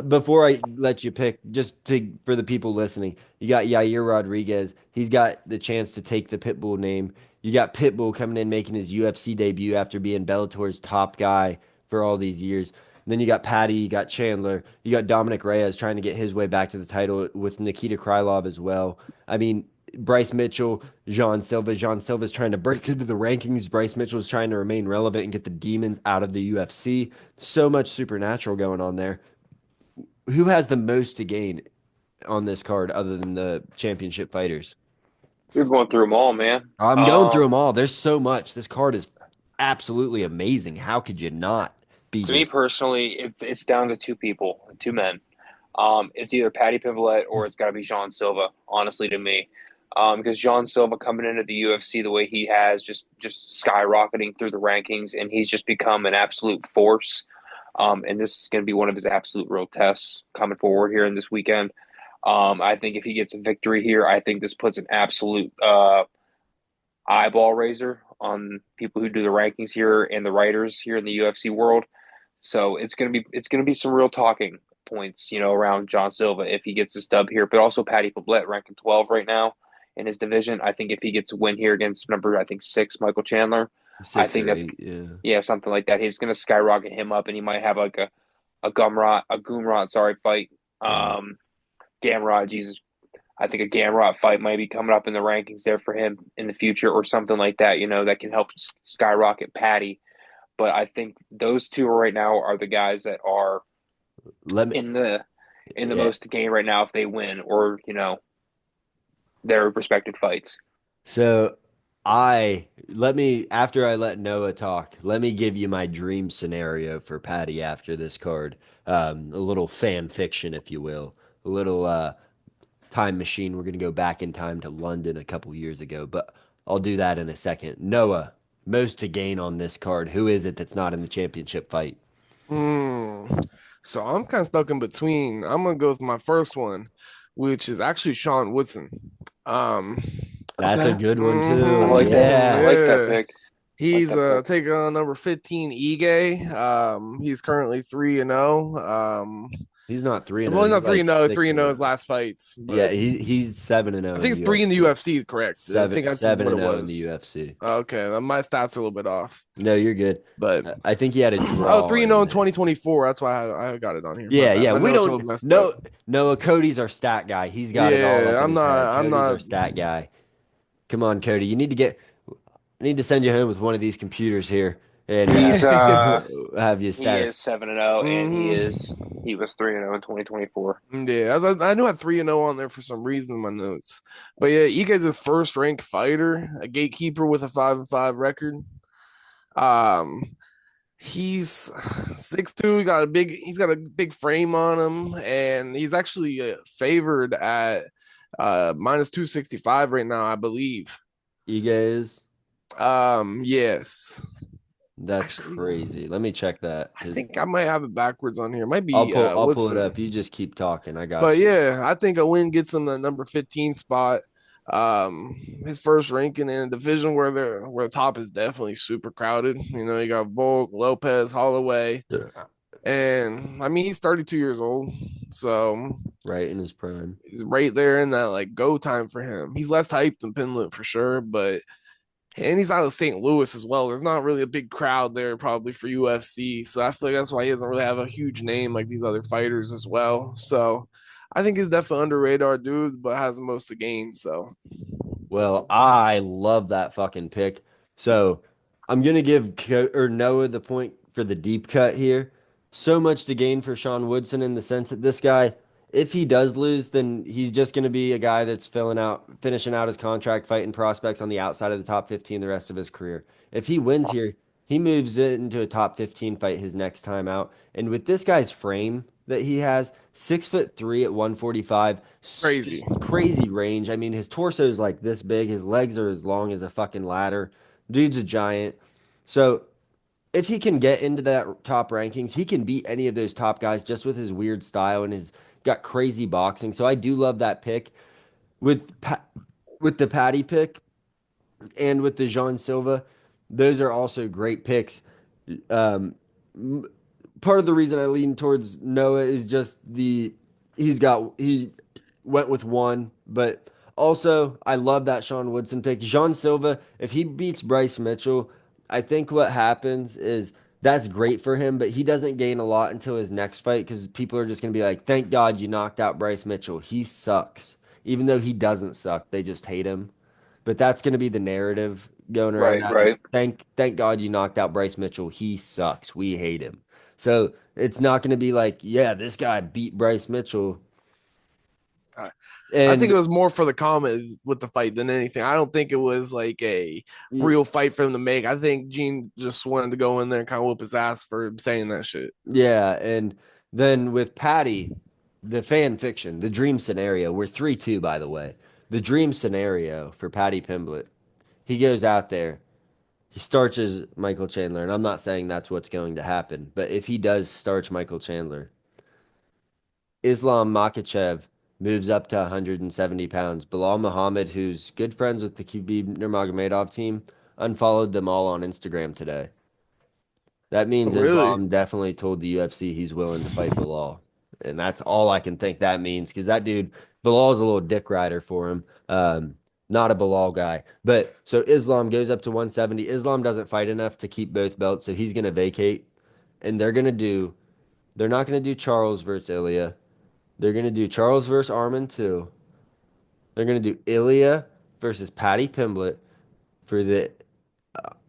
A: Before I let you pick, just to for the people listening, you got Yair Rodriguez. He's got the chance to take the Pitbull name. You got Pitbull coming in making his UFC debut after being Bellator's top guy for all these years. And then you got Patty, you got Chandler, you got Dominic Reyes trying to get his way back to the title with Nikita Krylov as well. I mean, Bryce Mitchell, Jean Silva. Jean Silva's trying to break into the rankings. Bryce Mitchell is trying to remain relevant and get the demons out of the UFC. So much supernatural going on there. Who has the most to gain on this card other than the championship fighters?
C: You're going through them all, man.
A: I'm going through them all. There's so much. This card is absolutely amazing. How could you not be
C: To me
A: just
C: personally, it's down to two people, two men. It's either Patty Pimblett or it's got to be Jean Silva. Honestly, to me, because Jean Silva coming into the UFC the way he has, just skyrocketing through the rankings, and he's just become an absolute force. And this is going to be one of his absolute real tests coming forward here in this weekend. I think if he gets a victory here, I think this puts an absolute eyeball raiser on people who do the rankings here and the writers here in the UFC world. So it's gonna be some real talking points, around John Silva if he gets this dub here, but also Patty Pablet ranking 12 right now in his division. I think if he gets a win here against number I think 6 Michael Chandler, I
A: six
C: think
A: or
C: that's
A: eight? Yeah.
C: yeah something like that. He's gonna skyrocket him up, and he might have like a Gumrot sorry fight.
A: Yeah.
C: Gamrot, Jesus, I think a Gamrot fight might be coming up in the rankings there for him in the future or something like that. That can help skyrocket Patty. But I think those two right now are the guys that are
A: Let me.
C: in the
A: Yeah.
C: most to gain right now if they win or their respective fights.
A: So I let me after I let Noah talk, let me give you my dream scenario for Patty after this card. A little fan fiction, if you will. A little time machine. We're gonna go back in time to London a couple years ago, but I'll do that in a second. Noah, most to gain on this card. Who is it that's not in the championship fight?
B: Hmm. So I'm kind of stuck in between. I'm gonna go with my first one, which is actually Sean Woodson. Um,
A: That's a
C: Okay.
A: good one
C: I
A: too.
C: like that. I
A: Yeah.
C: like that
B: yeah.
C: pick. I like
B: He's
C: that pick.
B: taking on number 15 Ige. He's currently 3-0.
A: He's not 3-0.
B: Well,
A: He's
B: not
A: like
B: 3-0. 3-0 his
A: 6-0.
B: last fights,
A: Yeah,
B: but
A: he's 7-0
B: I
A: in
B: think
A: the
B: it's 3 in the
A: UFC.
B: UFC. Correct. I
A: Seven
B: think that's
A: seven
B: what
A: and
B: it
A: 0 in the
B: was.
A: UFC.
B: Okay, my stats are a little bit off,
A: No, you're good.
B: but
A: I think he had a
B: oh,
A: draw
B: 3-0
A: in
B: in
A: there.
B: 2024. That's why I got it on here. My
A: Yeah,
B: bad.
A: yeah.
B: My
A: We
B: notes are a little
A: don't
B: messed up.
A: know. Noah, Cody's our stat guy. He's got it all
B: Yeah,
A: up in
B: I'm
A: his head.
B: not. I'm
A: Cody's
B: not.
A: our stat guy. Come on, Cody. I need to send you home with one of these computers here and
C: He's
A: have you
C: he is
A: status.
C: 7-0, and
B: Mm-hmm.
C: he was 3-0 in 2024.
B: Yeah, I knew I had 3-0 on there for some reason in my notes. But yeah, Ike's his first ranked fighter, a gatekeeper with a 5-5 record. Um, he's 6'2", he's got a big frame on him, and he's actually favored at minus 265 right now, I believe.
A: Ega is.
B: Yes.
A: That's
B: Actually,
A: crazy. Let me check that.
B: I think I might have it backwards on here. It might
A: I'll
B: be
A: pull it
B: Woodson.
A: up. You just keep talking. I
B: But
A: got you.
B: yeah, I think a win gets him the number 15 spot. His first ranking in a division where the top is definitely super crowded. You know, you got Volk, Lopes, Holloway, and I mean he's 32 years old, so
A: Right in his prime.
B: he's right there in that like go time for him. He's less hyped than Pinlet for sure, but and he's out of St. Louis as well. There's not really a big crowd there probably for UFC, so I feel like that's why he doesn't really have a huge name like these other fighters as well. So I think he's definitely under radar dude, but has the most to gain. So
A: Well, I love that fucking pick. So I'm gonna give Noah the point for the deep cut here. So much to gain for Sean Woodson in the sense that this guy, if he does lose, then he's just gonna be a guy that's finishing out his contract, fighting prospects on the outside of the top 15 the rest of his career. If he wins here, he moves it into a top 15 fight his next time out. And with this guy's frame that he has, 6'3" at 145,
B: crazy.
A: crazy range. I mean, his torso is like this big. His legs are as long as a fucking ladder. Dude's a giant. So if he can get into that top rankings, he can beat any of those top guys just with his weird style and his got crazy boxing. So I do love that pick with the Patty pick and with the Jean Silva. Those are also great picks. Um, Part of the reason I lean towards Noah is just he went with one, but also I love that Sean Woodson pick. Jean Silva, if he beats Bryce Mitchell, I think what happens is that's great for him, but he doesn't gain a lot until his next fight because people are just gonna be like, "Thank God you knocked out Bryce Mitchell. He sucks." Even though he doesn't suck, they just hate him. But that's going to be the narrative going around
C: Right,
A: now
C: right.
A: is thank God you knocked out Bryce Mitchell. He sucks. We hate him. So it's not going to be like, yeah, this guy beat Bryce Mitchell.
B: I think it
A: And
B: was more for the comments with the fight than anything. I don't think it was like a real fight for him to make. I think Gene just wanted to go in there and kind of whoop his ass for saying that shit.
A: yeah, and then with Patty, the fan fiction, the dream scenario, we're 3-2 by the way. The dream scenario for Patty Pimblett. He goes out there, he starches Michael Chandler, and I'm not saying that's what's going to happen, but if he does starch Michael Chandler, Islam Makhachev moves up to 170 pounds. Bilal Muhammad, who's good friends with the Khabib Nurmagomedov team, unfollowed them all on Instagram today. That means
B: Really?
A: Islam definitely told the UFC he's willing to fight Bilal. And that's all I can think that means because that dude, Bilal's a little dick rider for him. Not a Bilal guy. But so Islam goes up to 170. Islam doesn't fight enough to keep both belts, so he's going to vacate. And they're not going to do Charles versus Ilya. They're gonna do Charles versus Armin too. They're gonna do Ilya versus Paddy Pimblett for the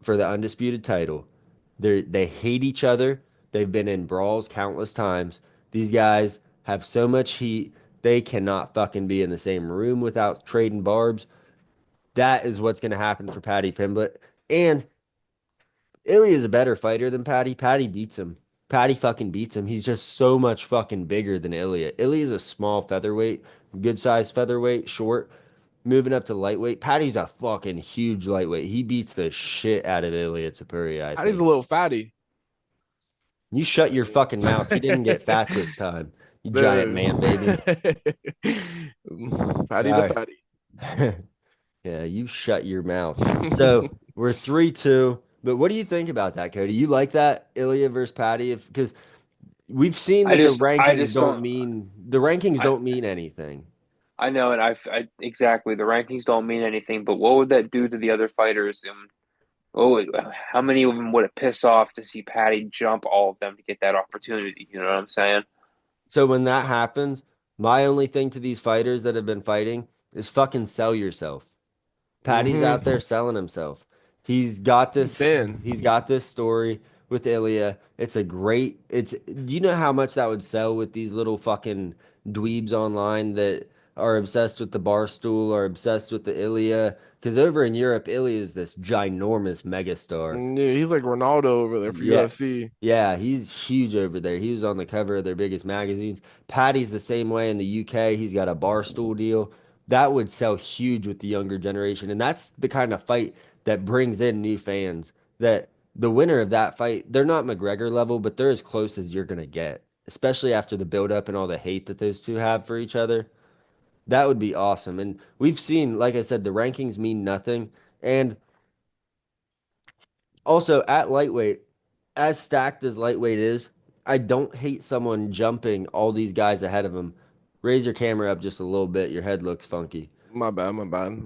A: undisputed title. They hate each other. They've been in brawls countless times. These guys have so much heat. They cannot fucking be in the same room without trading barbs. That is what's gonna happen for Paddy Pimblett. And Ilya is a better fighter than Paddy. Paddy beats him. Paddy fucking beats him. He's just so much fucking bigger than Ilya. Ilya is a small featherweight, good sized featherweight, short, moving up to lightweight. Paddy's a fucking huge lightweight. He beats the shit out of Ilya Topuria, I
B: Patty's
A: think.
B: a little fatty.
A: You shut your fucking mouth. He didn't get fat this time. You giant man, baby.
B: The Patty the
A: All
B: fatty.
A: right. Yeah, you shut your mouth. So we're 3-2. But what do you think about that, Cody? You like that Ilya versus Paddy? Because we've seen
C: I
A: that
C: just I just don't.
A: the rankings
C: I
A: don't mean anything.
C: I know, and I exactly the rankings don't mean anything. But what would that do to the other fighters? Oh, how many of them would it piss off to see Patty jump all of them to get that opportunity? You know what I'm saying?
A: So when that happens, my only thing to these fighters that have been fighting is fucking sell yourself. Patty's out there
B: Mm-hmm.
A: selling himself.
B: He's been.
A: He's got this story with Ilya. Do you know how much that would sell with these little fucking dweebs online that are obsessed with the Barstool or obsessed with the Ilya? Because over in Europe, Ilya is this ginormous megastar.
B: Yeah, he's like Ronaldo over there for
A: Yeah.
B: UFC.
A: Yeah, he's huge over there. He was on the cover of their biggest magazines. Patty's the same way in the UK. He's got a Barstool deal. That would sell huge with the younger generation. And that's the kind of fight that brings in new fans. That the winner of that fight, they're not McGregor level, but they're as close as you're gonna get, especially after the build up and all the hate that those two have for each other. That would be awesome. And we've seen, like I said, the rankings mean nothing. And also, at lightweight, as stacked as lightweight is, I don't hate someone jumping all these guys ahead of him. Raise your camera up just a little bit. Your head looks funky.
B: My bad, my bad.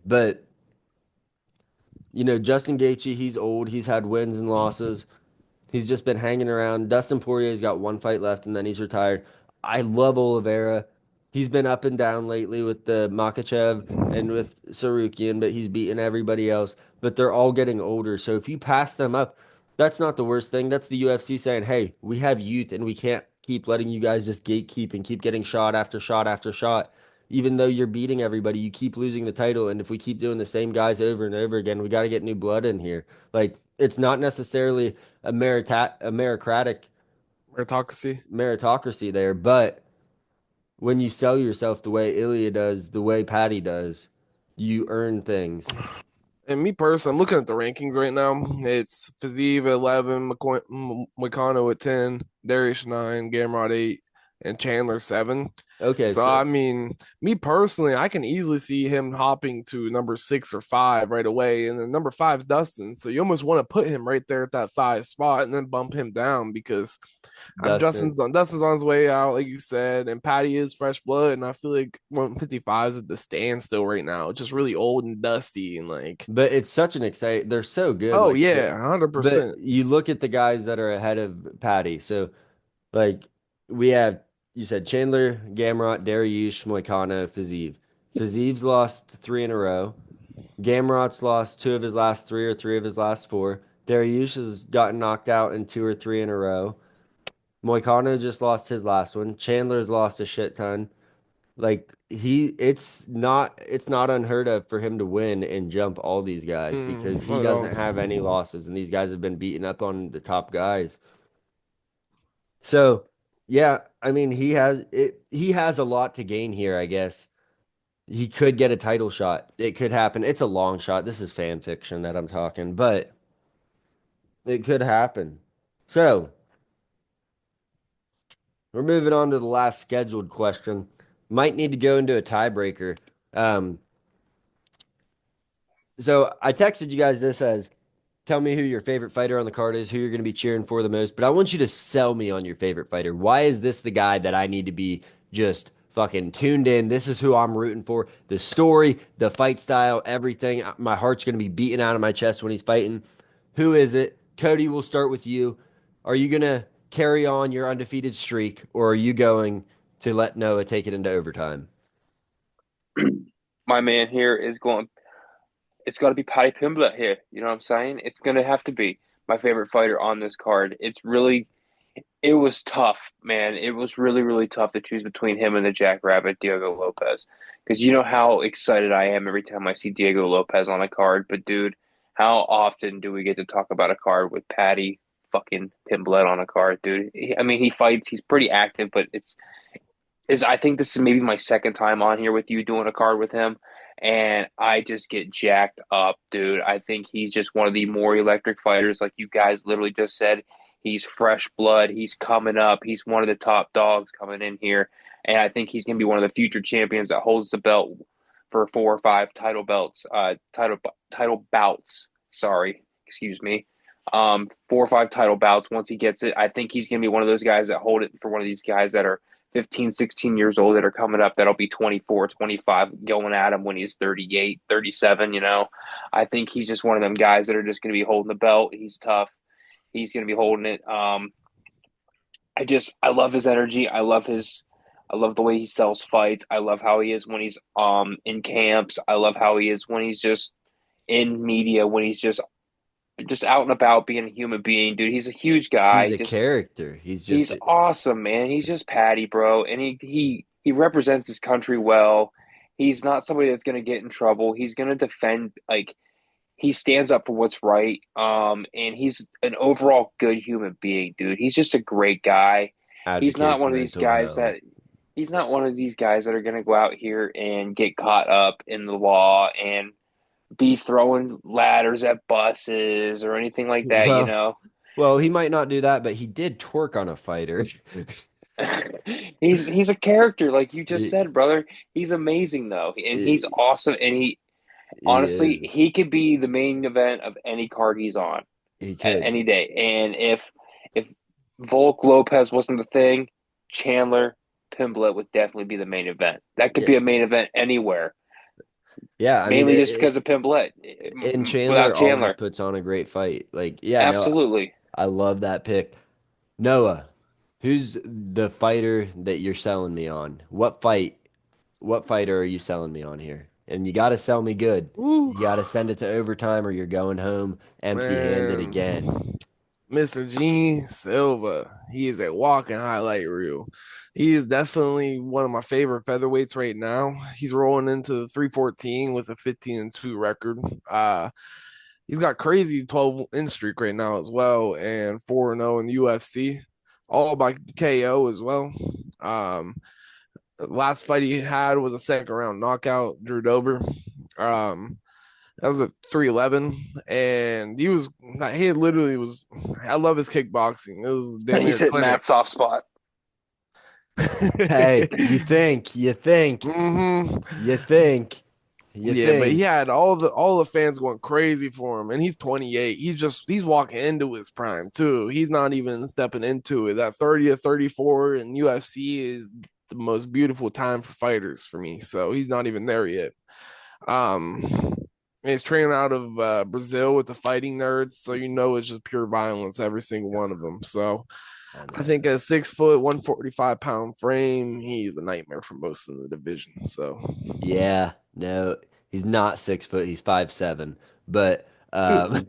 A: But Justin Gaethje, he's old. He's had wins and losses. He's just been hanging around. Dustin Poirier's got one fight left and then he's retired. I love Oliveira. He's been up and down lately with the Makachev and with Sarukian, but he's beaten everybody else. But they're all getting older. So if you pass them up, that's not the worst thing. That's the UFC saying, hey, we have youth and we can't keep letting you guys just gatekeep and keep getting shot after shot after shot. Even though you're beating everybody, you keep losing the title. And if we keep doing the same guys over and over again, we got to get new blood in here. Like, it's not necessarily a meritocratic
B: Meritocracy.
A: meritocracy there, but when you sell yourself the way Ilya does, the way Patty does, you earn things.
B: And me personally, I'm looking at the rankings right now. It's Fazeev at 11, Moicano at 10, Darius 9, Gamrot 8, and Chandler 7.
A: Okay,
B: So,
A: so
B: I mean, me personally, I can easily see him hopping to number 6 or 5 right away. And then number 5 is Dustin. So, you almost want to put him right there at that 5 spot and then bump him down because I've
A: Dustin,
B: Dustin's on his way out, like you said, and Patty is fresh blood, and I feel like 155 is at the standstill right now. It's just really old and dusty, and like,
A: but it's such an exciting. They're so good.
B: oh yeah, 100%.
A: But you look at the guys that are ahead of Patty. So like we have, you said Chandler, Gamrot, Dariush, Moicano, Fazeev. Fazeev's lost three in a row. Gamrot's lost two of his last three or three of his last four. Dariush has gotten knocked out in two or three in a row. Moicano just lost his last one. Chandler's lost a shit ton. Like it's not unheard of for him to win and jump all these guys because he
B: Not at all.
A: doesn't have any losses and these guys have been beaten up on the top guys. So, yeah, I mean he has a lot to gain here, I guess. He could get a title shot. It could happen. It's a long shot. This is fan fiction that I'm talking, but it could happen. So, we're moving on to the last scheduled question. Might need to go into a tiebreaker. Um, so I texted you guys this as tell me who your favorite fighter on the card is, who you're going to be cheering for the most, but I want you to sell me on your favorite fighter. Why is this the guy that I need to be just fucking tuned in? This is who I'm rooting for. The story, the fight style, everything. My heart's going to be beating out of my chest when he's fighting. Who is it? Cody, we'll start with you. Are you going to carry on your undefeated streak, or are you going to let Noah take it into overtime?
C: My man here is going. It's got to be Paddy Pimblett here. You know what I'm saying? It's gonna have to be my favorite fighter on this card. It was tough, man. It was really, really tough to choose between him and the Jackrabbit, Diego Lopez. Because you know how excited I am every time I see Diego Lopez on a card. But dude, how often do we get to talk about a card with Paddy fucking Pimblett on a card, dude? I mean, he fights. He's pretty active, but I think this is maybe my second time on here with you doing a card with him, and I just get jacked up, dude. I think he's just one of the more electric fighters, like you guys literally just said. He's fresh blood. He's coming up. He's one of the top dogs coming in here, and I think he's going to be one of the future champions that holds the belt for 4 or 5 title bouts. Sorry, excuse me. 4 or 5 title bouts once he gets it. I think he's going to be one of those guys that hold it for one of these guys that are 15, 16 years old that are coming up that'll be 24, 25 going at him when he's 38, 37, you know. I think he's just one of them guys that are just going to be holding the belt. He's tough. He's going to be holding it. I love his energy. I love the way he sells fights. I love how he is when he's in camps. I love how he is when he's just in media, when he's just out and about being a human being, dude. He's a huge
A: He's
C: guy.
A: a
C: Just
A: character.
C: he's awesome, man. He's just Patty, bro, and he represents his country well. He's not somebody that's going to get in trouble. He's going to defend, like, he stands up for what's right. And he's an overall good human being, dude. He's just a great guy. He's not
A: advocates
C: one of these
A: mental
C: guys
A: health.
C: that he's not one of these guys that are going to go out here and get caught up in the law and be throwing ladders at buses or anything like that, you
A: Well,
C: know.
A: well, he might not do that, but he did twerk on a fighter.
C: He's a character, like you just
A: He,
C: said, brother. He's amazing though, and he's
A: he
C: awesome. And he honestly,
A: is.
C: he could be the main event of any card he's on
A: He
C: at
A: could.
C: any day. And if Volk Lopez wasn't the thing, Chandler Pimblett would definitely be the main event. That could
A: Yeah,
C: be a main event anywhere,
A: yeah. I mean,
C: mainly just because of Pimblett.
A: and Chandler
C: Without
A: always
C: Chandler,
A: puts on a great fight. Like, yeah, no,
C: absolutely.
A: I love that pick. Noah, who's the fighter that you're selling me on? What fighter are you selling me on here? And you got to sell me good.
B: Woo,
A: You got to send it to overtime or you're going home empty-handed
B: man.
A: again.
B: Mr. Gene Silva. He is a walking highlight reel. He is definitely one of my favorite featherweights right now. He's rolling into the 314 with a 15-2 record. He's got crazy 12-win streak right now as well, and 4-0 in the UFC, all by KO as well. Um, Last fight he had was a second round knockout, Drew Dober. Um, that was a 311, and he literally was. I love his kickboxing. It was damn
C: He's
B: near
C: hitting
B: clinic.
C: that soft spot.
A: Hey, you think,
B: Mm-hmm.
A: you think, you
B: Yeah, but he
A: think.
B: had all the fans going crazy for him, and he's 28. He's walking into his prime too. He's not even stepping into it. That 30 to 34 in UFC is the most beautiful time for fighters for me. So he's not even there yet. Um, he's training out of Brazil with the fighting nerds, so you know it's just pure violence, every single one of them. So
A: I
B: I
A: know.
B: think at 6 foot, 145 pound frame, he's a nightmare for most of the division. So
A: Yeah, no, he's not 6 foot. He's 5'7". But
B: dude,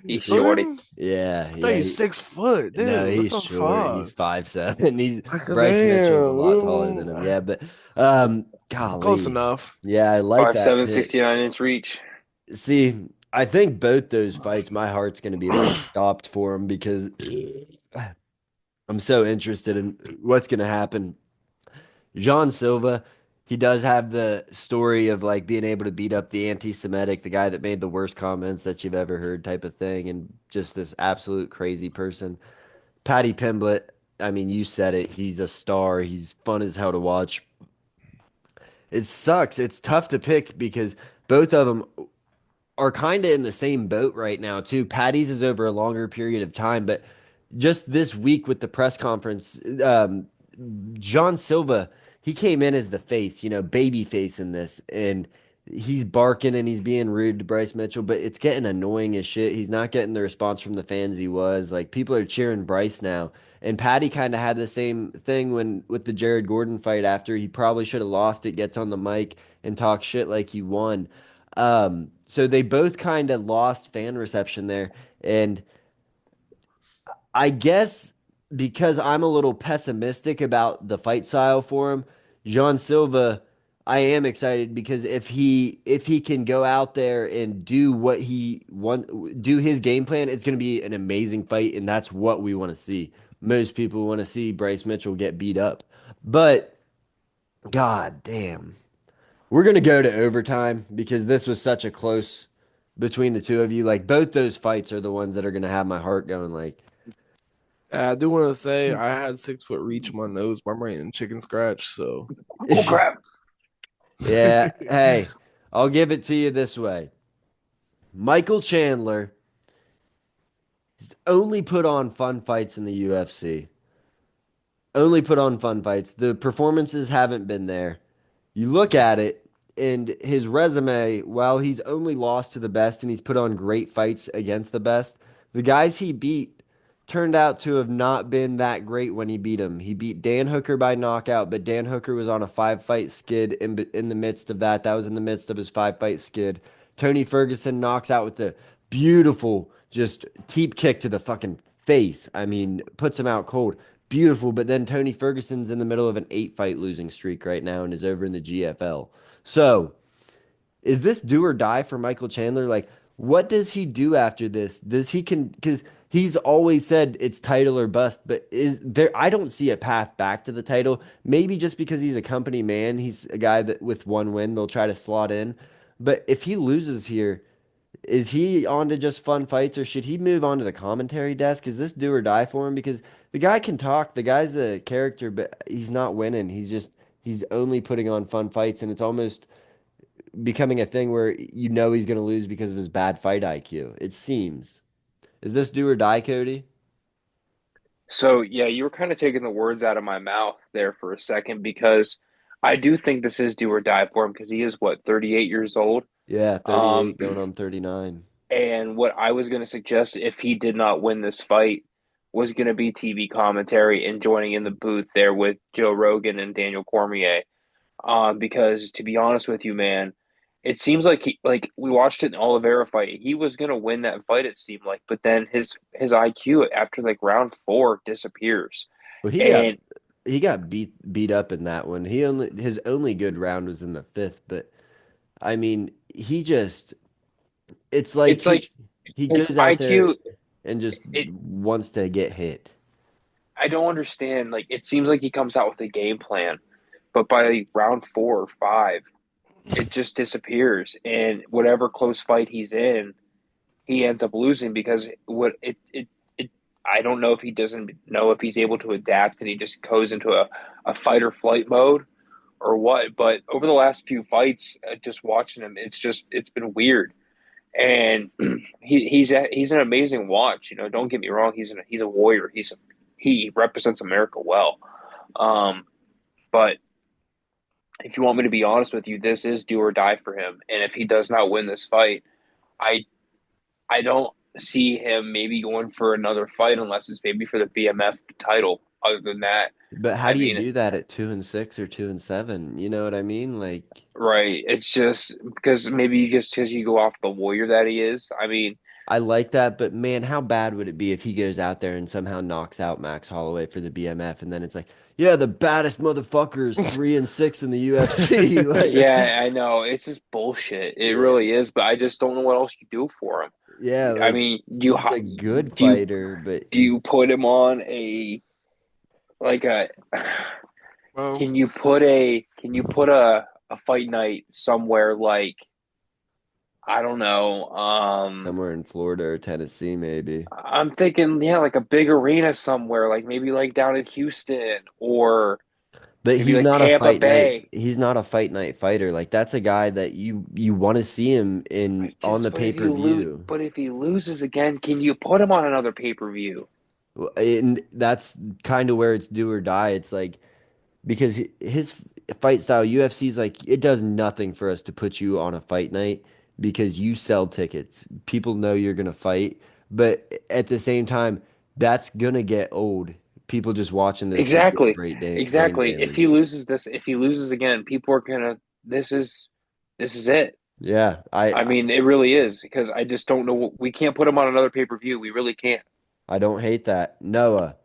C: He's shorty.
B: really?
A: yeah,
B: I thought
A: yeah.
B: he's 6 foot,
A: No,
B: dude. What
A: he's
B: the
A: short. He's
B: fuck?
A: 5'7". He's
B: Like,
A: Bryce Mitchell's a
B: damn,
A: lot taller than
B: dude.
A: him. Yeah, but
B: Close
A: golly,
B: enough.
A: yeah, I like
C: Five
A: that
C: seven,
A: pick.
C: 69 inch reach.
A: See, I think both those fights, my heart's gonna be like stopped for him because I'm so interested in what's gonna happen. Jean Silva, he does have the story of like being able to beat up the anti-Semitic, the guy that made the worst comments that you've ever heard, type of thing, and just this absolute crazy person. Patty Pimblett, I mean, you said it. He's a star. He's fun as hell to watch. It sucks. It's tough to pick because both of them are kind of in the same boat right now, too. Patty's is over a longer period of time, but just this week with the press conference, John Silva, he came in as the face, baby face in this, and he's barking and he's being rude to Bryce Mitchell, but it's getting annoying as shit. He's not getting the response from the fans he was. Like people are cheering Bryce now. And Patty kind of had the same thing when with the Jared Gordon fight after he probably should have lost it, gets on the mic and talks shit like he won. So they both kind of lost fan reception there. And I guess because I'm a little pessimistic about the fight style for him, Jean Silva, I am excited because if he can go out there and do what he want, do his game plan, it's going to be an amazing fight, and that's what we want to see. Most people want to see Bryce Mitchell get beat up, but god damn, we're going to go to overtime because this was such a close between the two of you. Like both those fights are the ones that are going to have my heart going like.
B: I do want to say I had 6 foot reach in my nose, but I'm writing chicken scratch. So
C: Oh crap!
A: Yeah, hey, I'll give it to you this way. Michael Chandler He's only put on fun fights in the UFC. Only put on fun fights. The performances haven't been there. You look at it, and his resume, while he's only lost to the best and he's put on great fights against the best, the guys he beat turned out to have not been that great when he beat him. He beat Dan Hooker by knockout, but Dan Hooker was on a 5 fight skid in the midst of that. That was in the midst of his 5 fight skid. Tony Ferguson knocks out with the beautiful, just teep kick to the fucking face. I mean, puts him out cold. Beautiful, but then Tony Ferguson's in the middle of an 8 fight losing streak right now and is over in the GFL. So, is this do or die for Michael Chandler? Like, what does he do after this? Does he can because he's always said it's title or bust, but is there I don't see a path back to the title. Maybe just because he's a company man, he's a guy that with one win they'll try to slot in. But if he loses here, is he on to just fun fights or should he move on to the commentary desk? Is this do or die for him? Because the guy can talk, the guy's a character, but he's not winning. He's only putting on fun fights, and it's almost becoming a thing where you know he's going to lose because of his bad fight IQ. It seems. Is this do or die, Cody?
C: So yeah, you were kind of taking the words out of my mouth there for a second because I do think this is do or die for him because he is what 38 years old.
A: Yeah,
C: Um,
A: 38 going on 39.
C: and what I was going to suggest if he did not win this fight was going to be TV commentary and joining in the booth there with Joe Rogan and Daniel Cormier. Because to be honest with you, man, it seems like like we watched it in Oliveira fight. He was gonna win that fight, it seemed like, but then his IQ after like round four disappears.
A: Well,
C: And
A: he got beat up in that one. His only good round was in the fifth, but I mean, he just it's like
C: it's like
A: he
C: his
A: goes out there
C: IQ,
A: and just
C: it
A: wants to get hit.
C: I don't understand. Like it seems like he comes out with a game plan, but by round four or five, it just disappears. And whatever close fight he's in, he ends up losing because it I don't know if he doesn't know if he's able to adapt and he just goes into a fight or flight mode or what. But over the last few fights, just watching him, it's been weird. And he's an amazing watch. You know, don't get me wrong. He's a warrior. He represents America well. Um, but if you want me to be honest with you, this is do or die for him. And if he does not win this fight, I I don't see him maybe going for another fight unless it's maybe for the BMF title. Other than that,
A: But how
C: I
A: do you
C: mean,
A: do that at 2-6 or 2-7? You know what I mean? Like,
C: right? It's just because maybe just because you go off the warrior that he is. I mean,
A: I like that, but man, how bad would it be if he goes out there and somehow knocks out Max Holloway for the BMF, and then it's like, yeah, the baddest motherfuckers 3-6 in the UFC. Like,
C: yeah, I know it's just bullshit. It
A: yeah,
C: really is, but I just don't know what else you do for him.
A: yeah,
C: I
A: like
C: mean,
A: he's a good
C: do you
A: fighter, but
C: do you put him on a like a
B: Well,
C: can you put a fight night somewhere like I don't know.
A: somewhere in Florida or Tennessee, maybe.
C: I'm thinking, yeah, like a big arena somewhere, like maybe like down in Houston or
A: But
C: maybe like Tampa Bay.
A: he's not a fight night fighter. Like that's a guy that you want to see him in on the
C: But if you lose,
A: pay-per-view.
C: but if he loses again, can you put him on another pay-per-view?
A: And that's kind of where it's do or die. It's like because his fight style, UFC's like it does nothing for us to put you on a fight night because you sell tickets. People know you're gonna fight, but at the same time, that's gonna get old. People just watching this gonna get
C: Exactly,
A: brain
C: exactly.
A: damage.
C: If he loses again, people are gonna. This is it.
A: Yeah,
C: I mean, it really is because I just don't know. We can't put him on another pay-per-view. We really can't.
A: I don't hate that. Noah,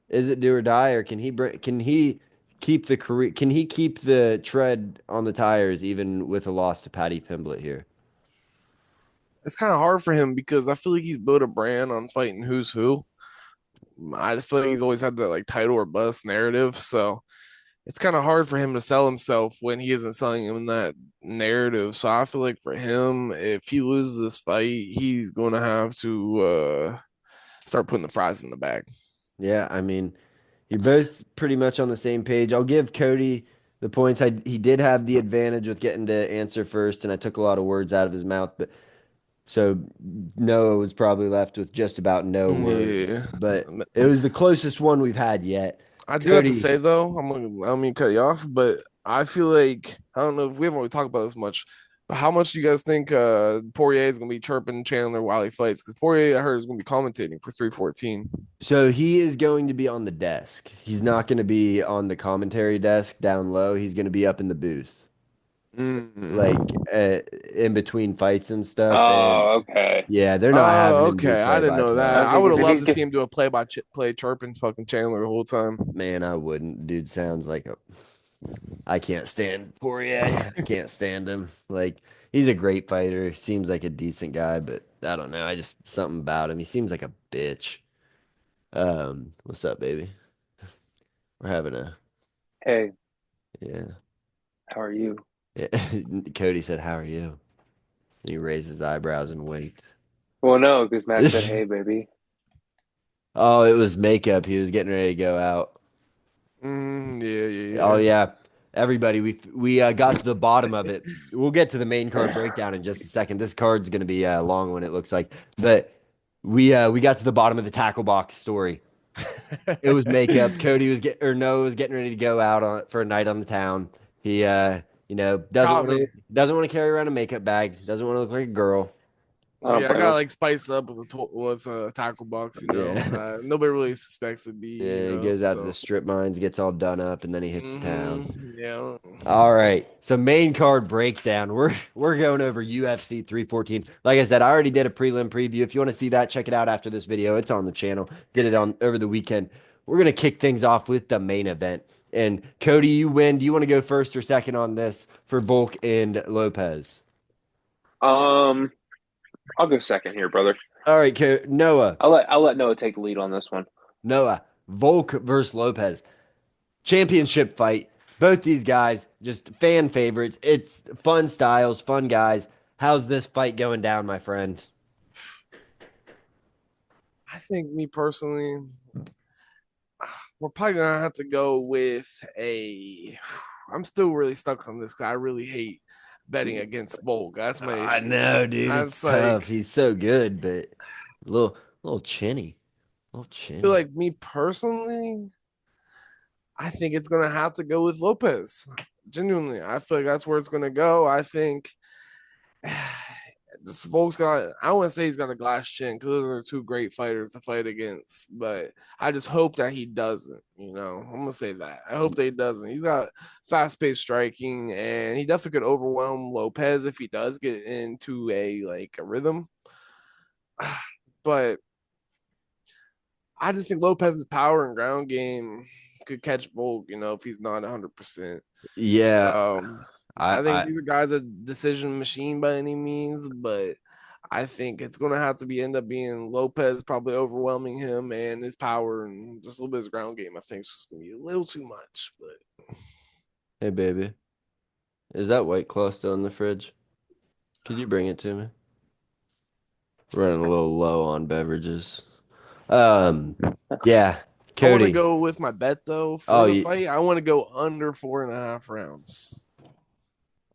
A: is it do or die, or can he keep the career? Can he keep the tread on the tires even with a loss to Paddy Pimblett here?
B: it's kind of hard for him because I feel like he's built a brand on fighting who's who. I just feel like he's always had that like title or bust narrative. So it's kind of hard for him to sell himself when he isn't selling him in that narrative. So I feel like for him, if he loses this fight, he's going to have to start putting the fries in the bag.
A: Yeah, I mean, you're both pretty much on the same page. I'll give Cody the points. He did have the advantage with getting to answer first, and I took a lot of words out of his mouth. But So Noah was probably left with just about no
B: Yeah.
A: words, but it was the closest one we've had yet.
B: I do have to
A: Cody,
B: say though, I don't mean to cut you off, but I feel like I don't know if we haven't really talked about this much, but how much do you guys think Poirier is gonna be chirping Chandler while he fights? Because Poirier, I heard, is gonna be commentating for 314.
A: so he is going to be on the desk. He's not going to be on the commentary desk down low. He's going to be up in the booth, like
B: Mm.
A: in between fights and stuff. And
C: Oh, okay.
A: yeah, they're not having
B: Oh,
A: him do
B: okay. I
A: play
B: didn't
A: by
B: know
C: I
B: that.
A: play.
C: was
B: I
C: gonna
B: would
C: guess
B: have
C: if
B: loved
C: he's
B: to see
C: get,
B: him do a play chirping fucking Chandler the whole time.
A: Man, I wouldn't. Dude sounds like a. I can't stand Poirier. I can't stand him. Like he's a great fighter. Seems like a decent guy, but I don't know. I just something about him. He seems like a bitch. What's up, baby? We're having a
C: hey,
A: yeah.
C: how are you?
A: Yeah. Cody said, "How are you?" And he raised his eyebrows and winked.
C: Well, no, because Matt said, "Hey, baby."
A: Oh, it was makeup. He was getting ready to go out.
B: Yeah, yeah,
A: Oh
B: yeah.
A: yeah, everybody. We got to the bottom of it. We'll get to the main card breakdown in just a second. This card's gonna be a long one. It looks like, but we got to the bottom of the tackle box story. It was makeup. Cody was get or Noah was getting ready to go out on for a night on the town. He
B: Caught me.
A: doesn't want to carry around a makeup bag. Doesn't want to look like a girl.
C: I don't
B: Yeah, I
C: blame
B: gotta
C: him.
B: like spice up with a tackle box.
A: Yeah.
B: Nobody really suspects it be.
A: Yeah, he goes out to the
B: So.
A: strip mines, gets all done up, and then he hits the town.
B: Yeah.
A: All right. So main card breakdown. We're going over UFC 314. Like I said, I already did a prelim preview. If you want to see that, check it out after this video. It's on the channel. Did it on over the weekend. We're gonna kick things off with the main event. And Cody, you win. Do you want to go first or second on this for Volk and Lopez?
C: Um, I'll go second here, brother.
A: All right, Noah.
C: I'll let Noah take the lead on this one.
A: Noah. Volk versus Lopez. Championship fight. Both these guys, just fan favorites. It's fun styles, fun guys. How's this fight going down, my friend?
B: I think me personally, we're probably gonna have to go with a. I'm still really stuck on this because I really hate betting against Volk. That's my
A: I
B: issue.
A: know, dude. It's
B: That's
A: tough.
B: like
A: He's so good, but a little chinny. A little
B: I feel
A: chinny.
B: like me personally, I think it's gonna have to go with Lopez. Genuinely, I feel like that's where it's gonna go. I think this Volk's got. I wouldn't say he's got a glass chin because those are two great fighters to fight against. But I just hope that he doesn't. I'm gonna say that. I hope that he doesn't. He's got fast-paced striking, and he definitely could overwhelm Lopez if he does get into a rhythm. But I just think Lopez's power and ground game could catch Volk. If he's not 100%.
A: Yeah,
B: So
A: I,
B: I think
A: I,
B: neither guy's a decision machine by any means, but I think it's gonna have to end up being Lopez probably overwhelming him and his power and just a little bit of his ground game. I think it's just gonna be a little too much, but
A: hey, baby, is that White Claw still in the fridge? Could you bring it to me? Running a little low on beverages. Um, yeah,
B: I want to
A: Cody.
B: go with my bet though
A: Oh,
B: for the fight. I want to go under 4.5 rounds.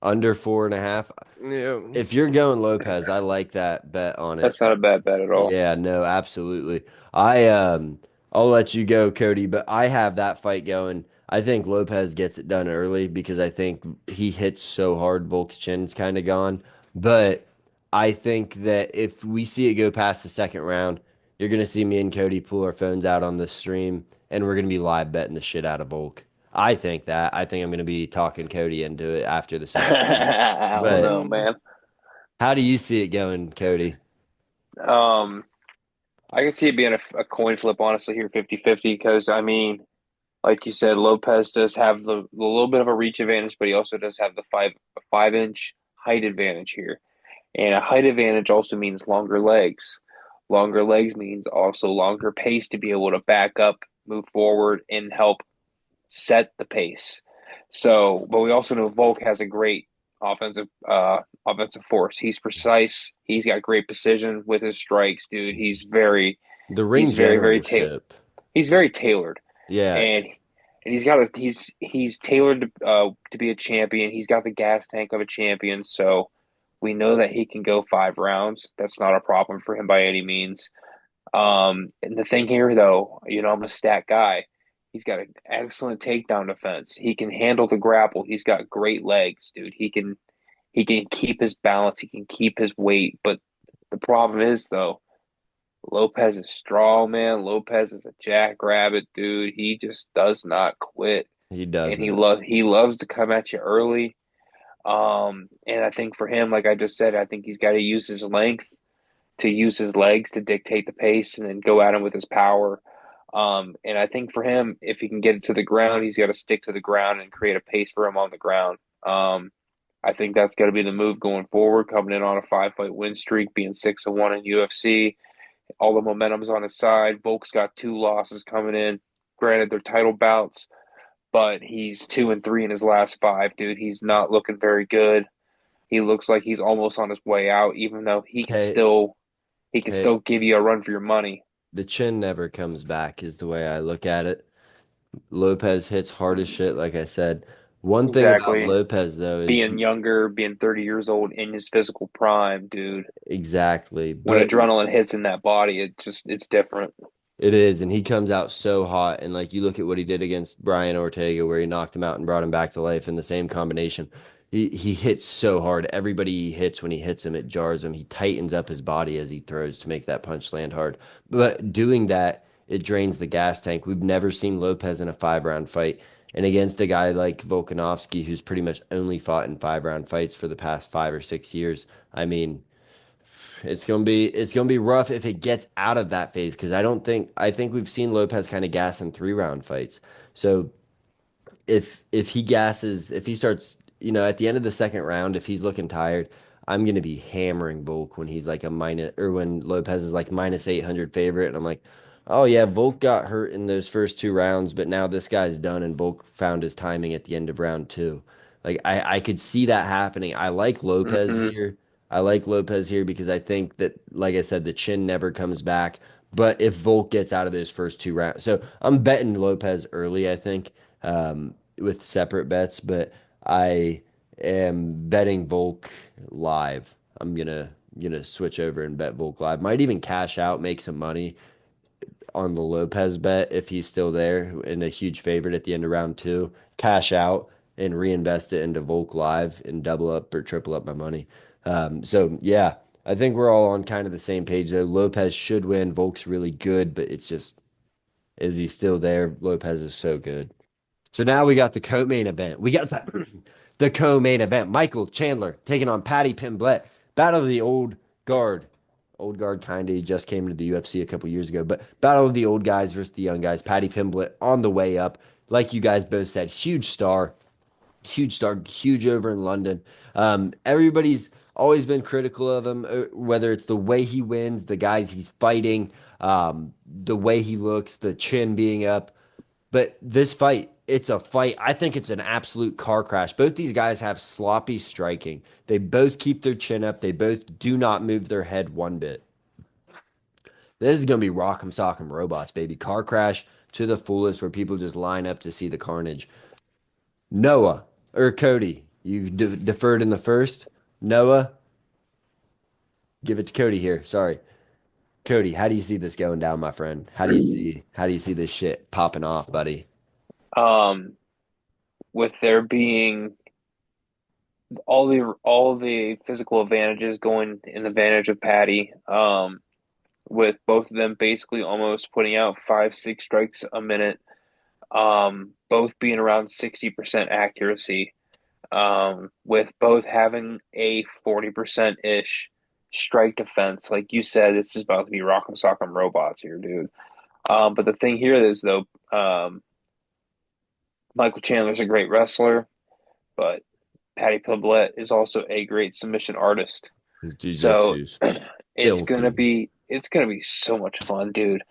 A: under 4.5.
B: Yeah,
A: If you're going Lopez, I like that bet on it.
C: That's not a bad bet at all.
A: Yeah, no, absolutely. I'll let you go, Cody, but I have that fight going. I think Lopez gets it done early because I think he hits so hard, Volk's chin's kind of gone. But I think that if we see it go past the second round, you're gonna see me and Cody pull our phones out on the stream and we're gonna be live betting the shit out of Volk. I think that. I think I'm gonna be talking Cody into it after the second round.
C: I don't
A: But
C: know, man.
A: how do you see it going, Cody?
C: Um, I can see it being a coin flip, honestly, here 50-50, because, I mean, like you said, Lopez does have the little bit of a reach advantage, but he also does have the 5-inch height advantage here. And a height advantage also means longer legs. Longer legs means also longer pace to be able to back up, move forward, and help set the pace. So, but we also know Volk has a great offensive force. He's precise. He's got great precision with his strikes, dude.
A: The ring
C: He's very
A: generalship.
C: he's very tailored,
A: Yeah,
C: and he's tailored to be a champion. He's got the gas tank of a champion. So We know that he can go 5 rounds. That's not a problem for him by any means. And the thing here, though, I'm a stat guy. He's got an excellent takedown defense. He can handle the grapple. He's got great legs, dude. He can keep his balance. He can keep his weight. But the problem is, though, Lopez is strong, man. Lopez is a jackrabbit, dude. He just does not quit,
A: He
C: and he
A: doesn't.
C: love he loves to come at you early. And I think for him, like I just said, I think he's got to use his length to use his legs to dictate the pace and then go at him with his power. And I think for him, if he can get it to the ground, he's got to stick to the ground and create a pace for him on the ground. I think that's got to be the move going forward, coming in on a 5 fight win streak, being 6-1 in UFC. All the momentum's on his side. Volk's got 2 losses coming in. Granted, they're title bouts, but he's 2-3 in his last 5, dude. He's not looking very good. He looks like he's almost on his way out, even though he can
A: K
C: still he can
A: K
C: still give you a run for your money.
A: the chin never comes back is the way I look at it. Lopez hits hard as shit, like I said. One thing about
C: Exactly.
A: Lopez though is
C: Being younger, being 30 years old in his physical prime, dude.
A: exactly,
C: When
A: but
C: adrenaline hits in that body, it's different.
A: it is, and he comes out so hot. And like you look at what he did against Brian Ortega, where he knocked him out and brought him back to life in the same combination. He hits so hard. Everybody he hits, when he hits him, it jars him. He tightens up his body as he throws to make that punch land hard. But doing that, it drains the gas tank. We've never seen Lopez in a 5 round fight. And against a guy like Volkanovski, who's pretty much only fought in 5 round fights for the past 5 or 6 years. I mean, it's gonna be rough if it gets out of that phase because I think we've seen Lopez kind of gas in 3 round fights. So if he gasses, if he starts, at the end of the second round, if he's looking tired, I'm gonna be hammering Volk when he's like a minus or when Lopez is like minus 800 favorite, and I'm like, oh yeah, Volk got hurt in those first 2 rounds, but now this guy's done, and Volk found his timing at the end of round two. Like I could see that happening. I like Lopez
C: Hmm.
A: here. I like Lopez here because I think that, like I said, the chin never comes back. But if Volk gets out of those first 2 rounds, so I'm betting Lopez early, I think with separate bets, but I am betting Volk live. I'm gonna switch over and bet Volk live. Might even cash out, make some money on the Lopez bet if he's still there and a huge favorite at the end of round two. Cash out and reinvest it into Volk live and double up or triple up my money. So yeah, I think we're all on kind of the same page though. Lopez should win. Volk's really good, but it's just, is he still there? Lopez is so good. So now we got the co-main event. We got the co-main event. Michael Chandler taking on Paddy Pimblett. Battle of the old guard. Old guard kind of. He just came to the UFC a couple years ago. But battle of the old guys versus the young guys. Paddy Pimblett on the way up. Like you guys both said, huge star. Huge star. Huge over in London. Everybody's always been critical of him, whether it's the way he wins, the guys he's fighting, the way he looks, the chin being up. But this fight, it's a fight. I think it's an absolute car crash. Both these guys have sloppy striking. They both keep their chin up. They both do not move their head one bit. This is going to be rock'em sock'em robots, baby. Car crash to the fullest where people just line up to see the carnage. Noah or Cody, you deferred in the first. Noah, give it to Cody here. Sorry. Cody, how do you see this going down, my friend? How do you see this shit popping off, buddy?
C: Um, with there being all the physical advantages going in advantage of Patty, with both of them basically almost putting out 5, 6 strikes a minute, both being around 60% accuracy, with both having a 40% ish strike defense. Like you said, this is about to be rock'em sock'em robots here, dude. But the thing here is though, Michael Chandler's a great wrestler, but Patty Pimblett is also a great submission artist.
A: His
C: So
A: jiu-jitsu's
C: it's gonna
A: filthy.
C: be it's gonna be so much fun, dude.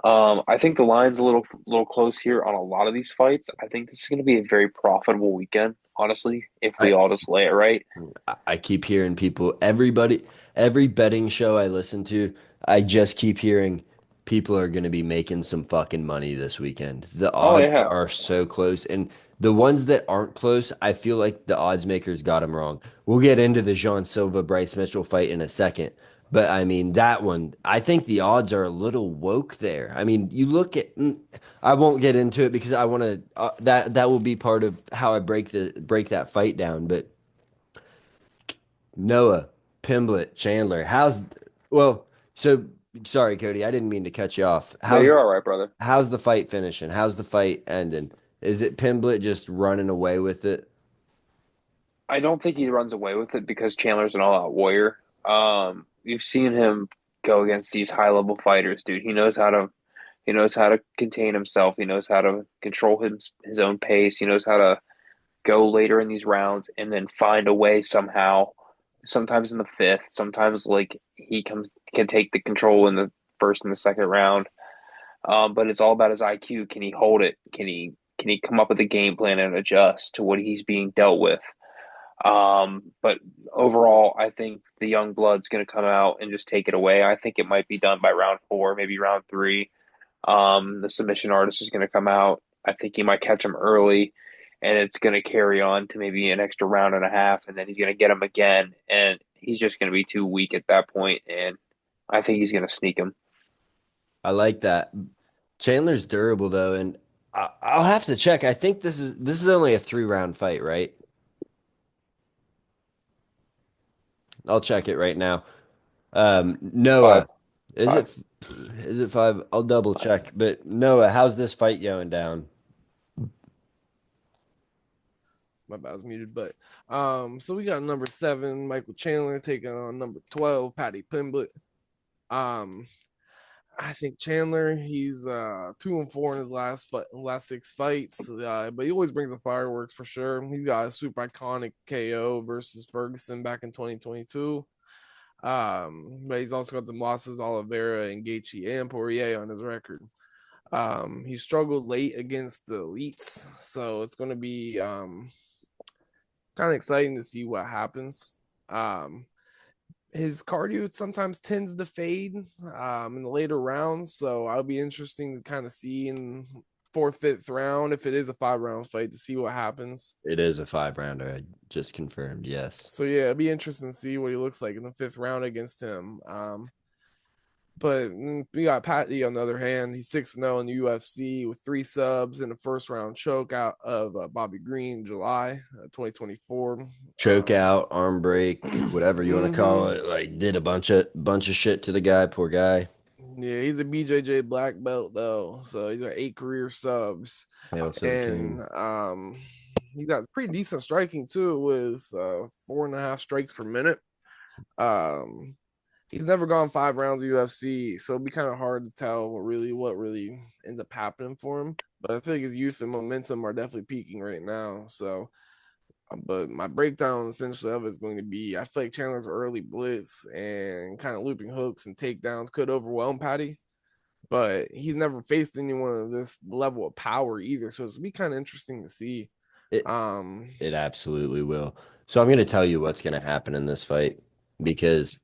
C: I think the line's a little close here on a lot of these fights. I think this is gonna be a very profitable weekend, honestly, if we
A: I
C: all just lay it right.
A: I keep hearing people, every betting show I listen to, I just keep hearing people are going to be making some fucking money this weekend. The
C: Oh
A: odds
C: yeah.
A: are so close, and The ones that aren't close, I feel like the odds makers got them wrong. We'll get into the Jean Silva Bryce Mitchell fight in a second. But I mean, that one, I think the odds are a little woke there. I mean, you look at, I won't get into it because I want to, that will be part of how I break that fight down. But Noah, Pimblett, Chandler, well, so sorry, Cody, I didn't mean to cut you off.
C: No, you're all right, brother.
A: How's the fight finishing? How's the fight ending? Is it Pimblett just running away with it?
C: I don't think he runs away with it because Chandler's an all-out warrior. You've seen him go against these high-level fighters, dude. He knows how to contain himself. He knows how to control his own pace. He knows how to go later in these rounds and then find a way somehow. Sometimes in the fifth, sometimes like can take the control in the first and the second round. But it's all about his IQ. Can he hold it? Can he come up with a game plan and adjust to what he's being dealt with? But overall, I think the young blood's going to come out and just take it away. I think it might be done by round four, maybe round three. The submission artist is going to come out. I think he might catch him early, and it's going to carry on to maybe an extra round and a half, and then he's going to get him again, and he's just going to be too weak at that point, and I think he's going to sneak him.
A: I like that. Chandler's durable though, and I'll have to check. I think this is only a 3 round fight, right? I'll check it right now. Noah,
C: Five,
A: is
C: five,
A: it is it 5? I'll double
C: five.
A: check. But Noah, how's this fight going down?
B: My bad, I was muted. But so we got number 7, Michael Chandler taking on number 12, Patty Pimblett. Um, I think Chandler, he's 2-4 in his last 6 fights, but he always brings the fireworks for sure. He's got a super iconic KO versus Ferguson back in 2022. But he's also got the losses Oliveira and Gaethje and Poirier on his record. He struggled late against the elites, so it's going to be kind of exciting to see what happens. His cardio sometimes tends to fade in the later rounds, so I'll be interesting to kind of see in fourth, fifth round if it is a 5 round fight to see what happens.
A: It is a 5 rounder. I just confirmed. Yes.
B: So yeah, it'd be interesting to see what he looks like in the fifth round against him. But we got Patty on the other hand. He's 6-0 in the UFC with 3 subs and a first round choke out of Bobby Green in July 2024.
A: Choke out, arm break, whatever you want to call
B: Mhm.
A: it. Like did a bunch of shit to the guy, poor guy.
B: Yeah, he's a BJJ black belt though, so he's got 8 career subs,
A: Hail to the
B: and
A: king.
B: he got pretty decent striking too with 4.5 strikes per minute. Um, he's never gone 5 rounds of UFC, so it'd be kind of hard to tell what really ends up happening for him. But I feel like his youth and momentum are definitely peaking right now. So, but my breakdown essentially of it is going to be I feel like Chandler's early blitz and kind of looping hooks and takedowns could overwhelm Patty, but he's never faced anyone of this level of power either. So it's be kind of interesting to see.
A: It
B: Um,
A: it absolutely will. So I'm gonna tell you what's gonna happen in this fight because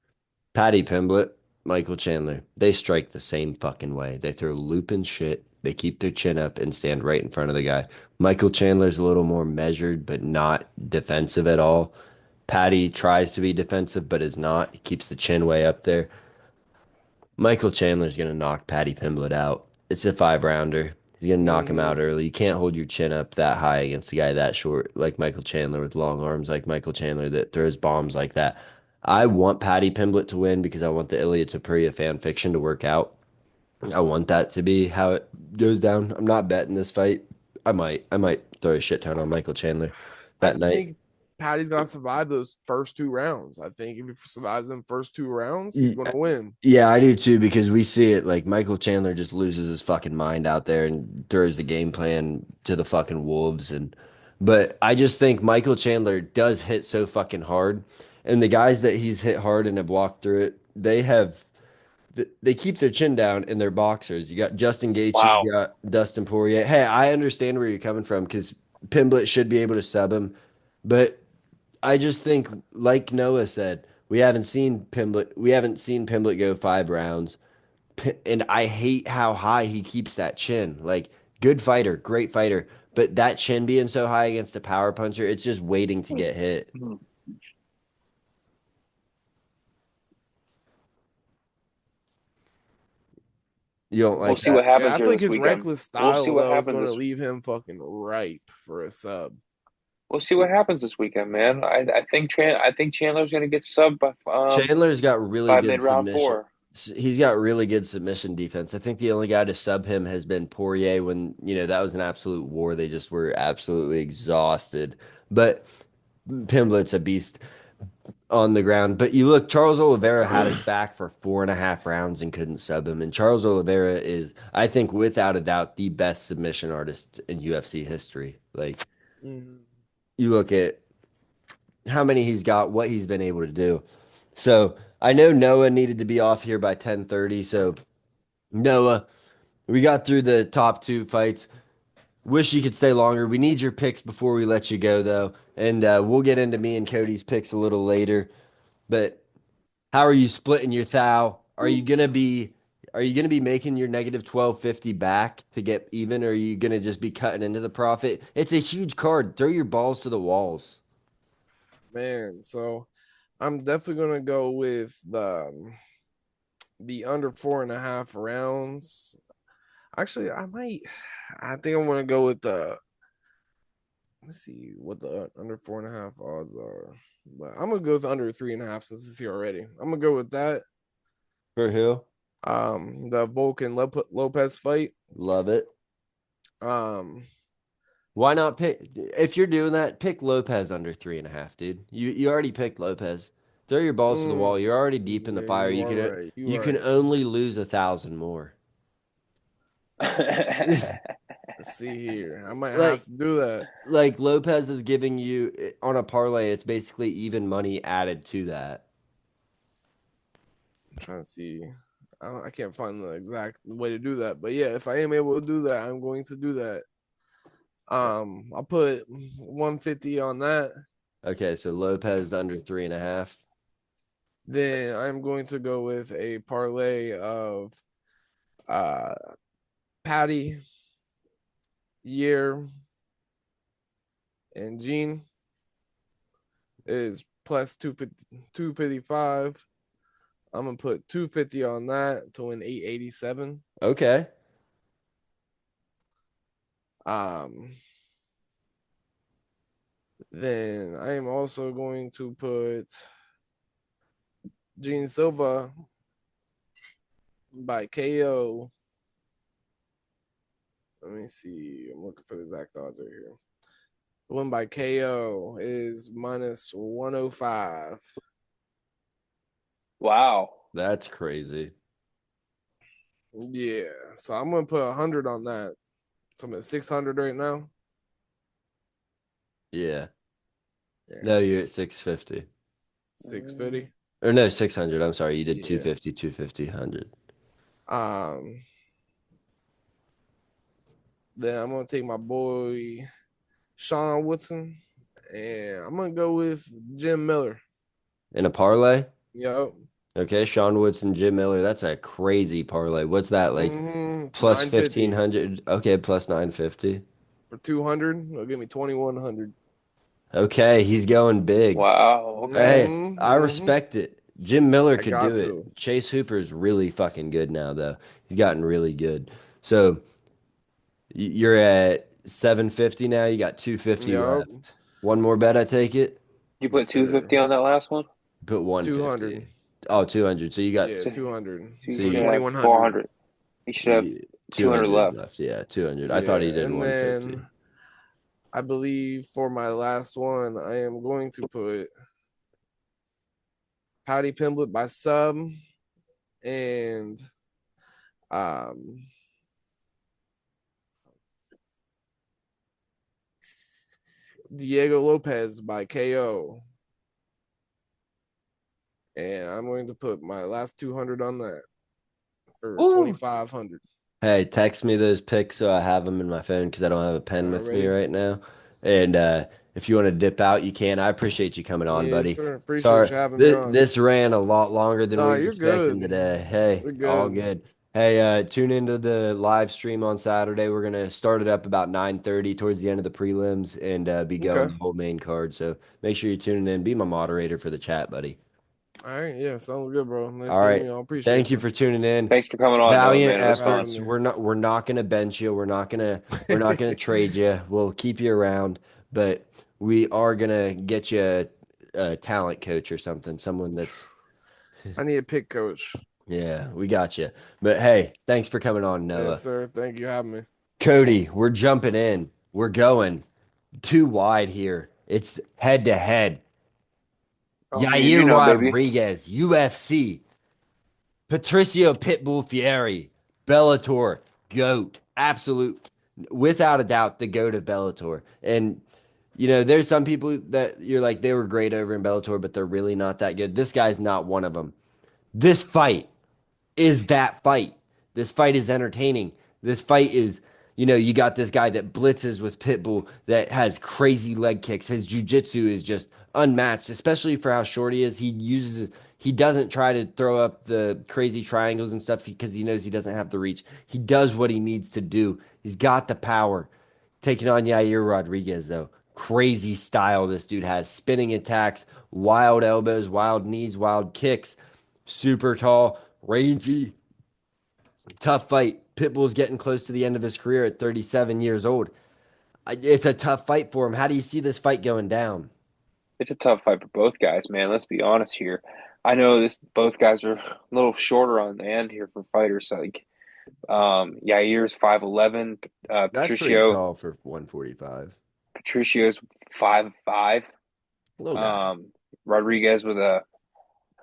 A: Patty Pimblett, Michael Chandler, they strike the same fucking way. They throw looping shit. They keep their chin up and stand right in front of the guy. Michael Chandler's a little more measured, but not defensive at all. Patty tries to be defensive, but is not. He keeps the chin way up there. Michael Chandler's gonna knock Patty Pimblett out. It's a 5 rounder. He's gonna knock him out
B: mhm.
A: early. You can't hold your chin up that high against a guy that short, like Michael Chandler with long arms, like Michael Chandler that throws bombs like that. I want Patty Pimblett to win because I want the Ilya Tapuria fan fiction to work out. I want that to be how it goes down. I'm not betting this fight. I might throw a shit ton on Michael Chandler
B: I
A: that
B: just
A: night.
B: think Patty's got to survive those first 2 rounds. I think if he survives them first 2 rounds, he's going to win.
A: Yeah, I do too because we see it like Michael Chandler just loses his fucking mind out there and throws the game plan to the fucking wolves but I just think Michael Chandler does hit so fucking hard and the guys that he's hit hard and have walked through it, they keep their chin down in their boxers. You got Justin Gaethje,
C: Wow.
A: you got Dustin Poirier. Hey, I understand where you're coming from because Pimblett should be able to sub him, but I just think, like Noah said, We haven't seen Pimblett go 5 rounds, and I hate how high he keeps that chin. Like, Good fighter, great fighter. But that chin being so high against a power puncher, it's just waiting to get hit.
C: Mhm.
A: You don't
C: We'll
A: like
C: see what
A: that?
B: Yeah,
C: happens
B: I
C: here
B: think
C: this
B: his
C: weekend.
B: reckless
C: We'll see
B: style
C: what
B: though is
C: happens
B: going to
C: this.
B: leave him fucking ripe for a sub.
C: We'll see what happens this weekend, man. I think Chandler's gonna get subbed
A: Chandler's got really
C: by
A: good
C: mid round
A: submission.
C: four.
A: He's got really good submission defense. I think the only guy to sub him has been Poirier when, that was an absolute war. They just were absolutely exhausted. But Pimblett's a beast on the ground. But you look, Charles Oliveira had his back for 4.5 rounds and couldn't sub him. And Charles Oliveira is, I think, without a doubt, the best submission artist in UFC history. Like,
B: Mhm.
A: you look at how many he's got, what he's been able to do. So I know Noah needed to be off here by 10:30. So Noah, we got through the top two fights. Wish you could stay longer. We need your picks before we let you go, though, and we'll get into me and Cody's picks a little later. But how are you splitting your thou? Are you gonna be making your negative 1250 back to get even, or are you gonna just be cutting into the profit? It's a huge card. Throw your balls to the walls.
B: Man, so I'm definitely going to go with the under 4.5 rounds. Actually, I think I'm going to go with the. Let's see what the under 4.5 odds are. But I'm gonna go with under 3.5 since it's here already. I'm gonna go with that.
A: For who?
B: The Lopes fight.
A: Love it.
B: Um,
A: Why not pick? If you're doing that, pick Lopez under 3.5, dude. You already picked Lopez. Throw your balls to the wall. You're already deep in the
B: yeah,
A: fire.
B: you
A: You
B: are
A: can
B: right. You
A: you
B: are
A: can
B: right.
A: only lose 1,000 more.
B: Let's see here. I might have
A: Like
B: to do that.
A: like Lopez is giving you on a parlay. It's basically even money added to that.
B: I'm trying to see. I can't find the exact way to do that, but yeah, if I am able to do that, I'm going to do that. I'll put 150 on that.
A: Okay, so Lopez under 3.5.
B: Then I'm going to go with a parlay of uh Patty, Year, and Gene is plus 255. I'm gonna put 250 on that to win 887.
A: Okay.
B: Um, then I am also going to put Gene Silva by KO. Let me see. I'm looking for the exact odds right here. The win by KO is minus 105.
C: Wow.
A: That's crazy.
B: Yeah, so I'm gonna put 100 on that. So I'm at 600 right now.
A: Yeah.
B: Yeah,
A: No, you're at 650.
B: 650.
A: Or no, 600. I'm sorry. You did
B: Yeah.
A: 250, 250, 100.
B: Um, then I'm gonna take my boy Sean Woodson, and I'm gonna go with Jim Miller.
A: In a parlay?
B: Yep.
A: Okay, Sean Woodson, Jim Miller. That's a crazy parlay. What's that like? Plus
B: 950
A: 1,500. Okay, plus 950.
B: for 200. It'll give me 2,100.
A: Okay, he's going big.
C: Wow. Okay.
A: Hey, I respect it. Jim Miller
B: I
A: could
B: got
A: do it.
B: to.
A: Chase Hooper's really fucking good now, though. He's gotten really good. So you're at 750 now. You got 250
B: Yep.
A: left. One more bet, I take it.
C: You put
B: Yes, sir.
C: 250 on that last one?
A: Put
B: 200.
A: 150. Oh, 200. So you got
B: Yeah,
C: So,
B: 200
C: so you
A: so
B: for
C: should
A: you
C: have
B: 2,100.
C: 400. You should have
A: yeah,
C: 200
A: 200
C: left.
A: left. Yeah, 200. I thought he
B: Yeah,
A: did
B: and
A: 150.
B: then I believe for my last one, I am going to put Patty Pimblett by sub and um Diego Lopez by KO. And I'm going to put my last 200 on that for
C: Ooh.
B: 2,500.
A: Hey, text me those pics so I have them in my phone because I don't have a pen with me
B: Already?
A: right now. And if you want to dip out, you can. I appreciate you coming on,
B: Yes,
A: buddy.
B: sir. Appreciate
A: Sorry,
B: you having me
A: th
B: on.
A: this ran a lot longer than
B: No,
A: we were
B: you're good.
A: expecting today. Hey,
B: You're
A: all
B: good.
A: good. Hey, tune into the live stream on Saturday. We're gonna start it up about 9:30 towards the end of the prelims and be
B: Okay.
A: going the whole main card. So make sure you're tuning in. Be my moderator for the chat, buddy.
B: All right. Yeah. Sounds good, bro. Nice
A: All
B: seeing
A: right.
B: you. I
A: Thank
B: appreciate
A: you
B: you.
A: for tuning in.
C: Thanks for coming on, Noah,
A: Valiant
C: man. It
B: Thanks
C: was
B: for
C: fun.
B: having
A: efforts.
B: me.
A: We're not gonna bench you. We're not gonna trade you. We'll keep you around, but we are gonna get you a talent coach or something. Someone that's
B: I need a pick coach.
A: yeah, we got you. But hey, thanks for coming on,
B: Yes,
A: Noah.
B: sir. Thank you for having me.
A: Cody, we're jumping in. We're going too wide here. It's head to head.
C: Oh, you
A: Yair
C: know, baby.
A: Rodriguez, UFC. Patricio Pitbull Fieri, Bellator, GOAT. Absolute, without a doubt, the GOAT of Bellator. And, there's some people that you're like, they were great over in Bellator, but they're really not that good. This guy's not one of them. This fight is that fight. This fight is entertaining. This fight is, you got this guy that blitzes with Pitbull that has crazy leg kicks. His jujitsu is just unmatched, especially for how short he is. He doesn't try to throw up the crazy triangles and stuff because he knows he doesn't have the reach. He does what he needs to do. He's got the power. Taking on Yair Rodriguez, though. Crazy style this dude has. Spinning attacks, wild elbows, wild knees, wild kicks. Super tall, rangy, tough fight. Pitbull's getting close to the end of his career at 37 years old. It's a tough fight for him. How do you see this fight going down?
C: It's a tough fight for both guys, man. Let's be honest here. I know this. Both guys are a little shorter on the end here for fighters. Like, Yair's 5'11",
A: That's pretty tall for 145.
C: Patricio's 5'5".
A: Little guy.
C: Um, Rodriguez with a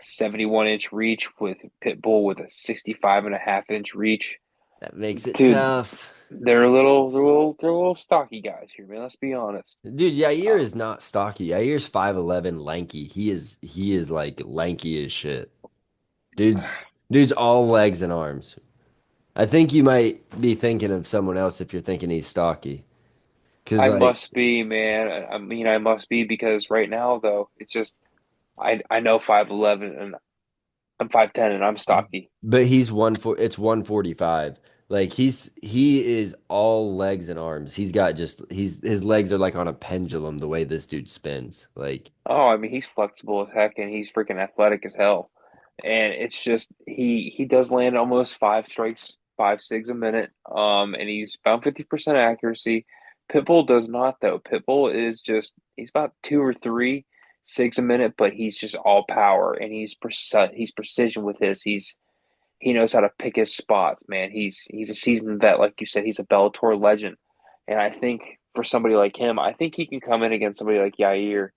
C: 71-inch reach, with Pitbull with a 65.5-inch reach.
A: That makes it
C: Dude,
A: tough.
C: they're a little stocky guys here, man. Let's be honest.
A: Dude, Yair
C: Uh,
A: is not stocky. Yair's 5'11", lanky. He is like lanky as shit. Dude's all legs and arms. I think you might be thinking of someone else if you're thinking he's stocky. Cause
C: I
A: like,
C: must be, man. I mean, I must be because right now, though, it's just I know 5'11" and I'm 5'10" and I'm stocky.
A: but it's 145. Like he is all legs and arms. His legs are like on a pendulum the way this dude spins. Like,
C: Oh, I mean, he's flexible as heck and he's freaking athletic as hell. And it's just he does land almost five strikes, 5, 6 a minute. And he's about 50% accuracy. Pitbull does not though. Pitbull is just he's about 2 or 3 6 a minute, but he's just all power and he's precision with his. He knows how to pick his spots, man. He's a seasoned vet, like you said. He's a Bellator legend, and I think for somebody like him, I think he can come in against somebody like Yair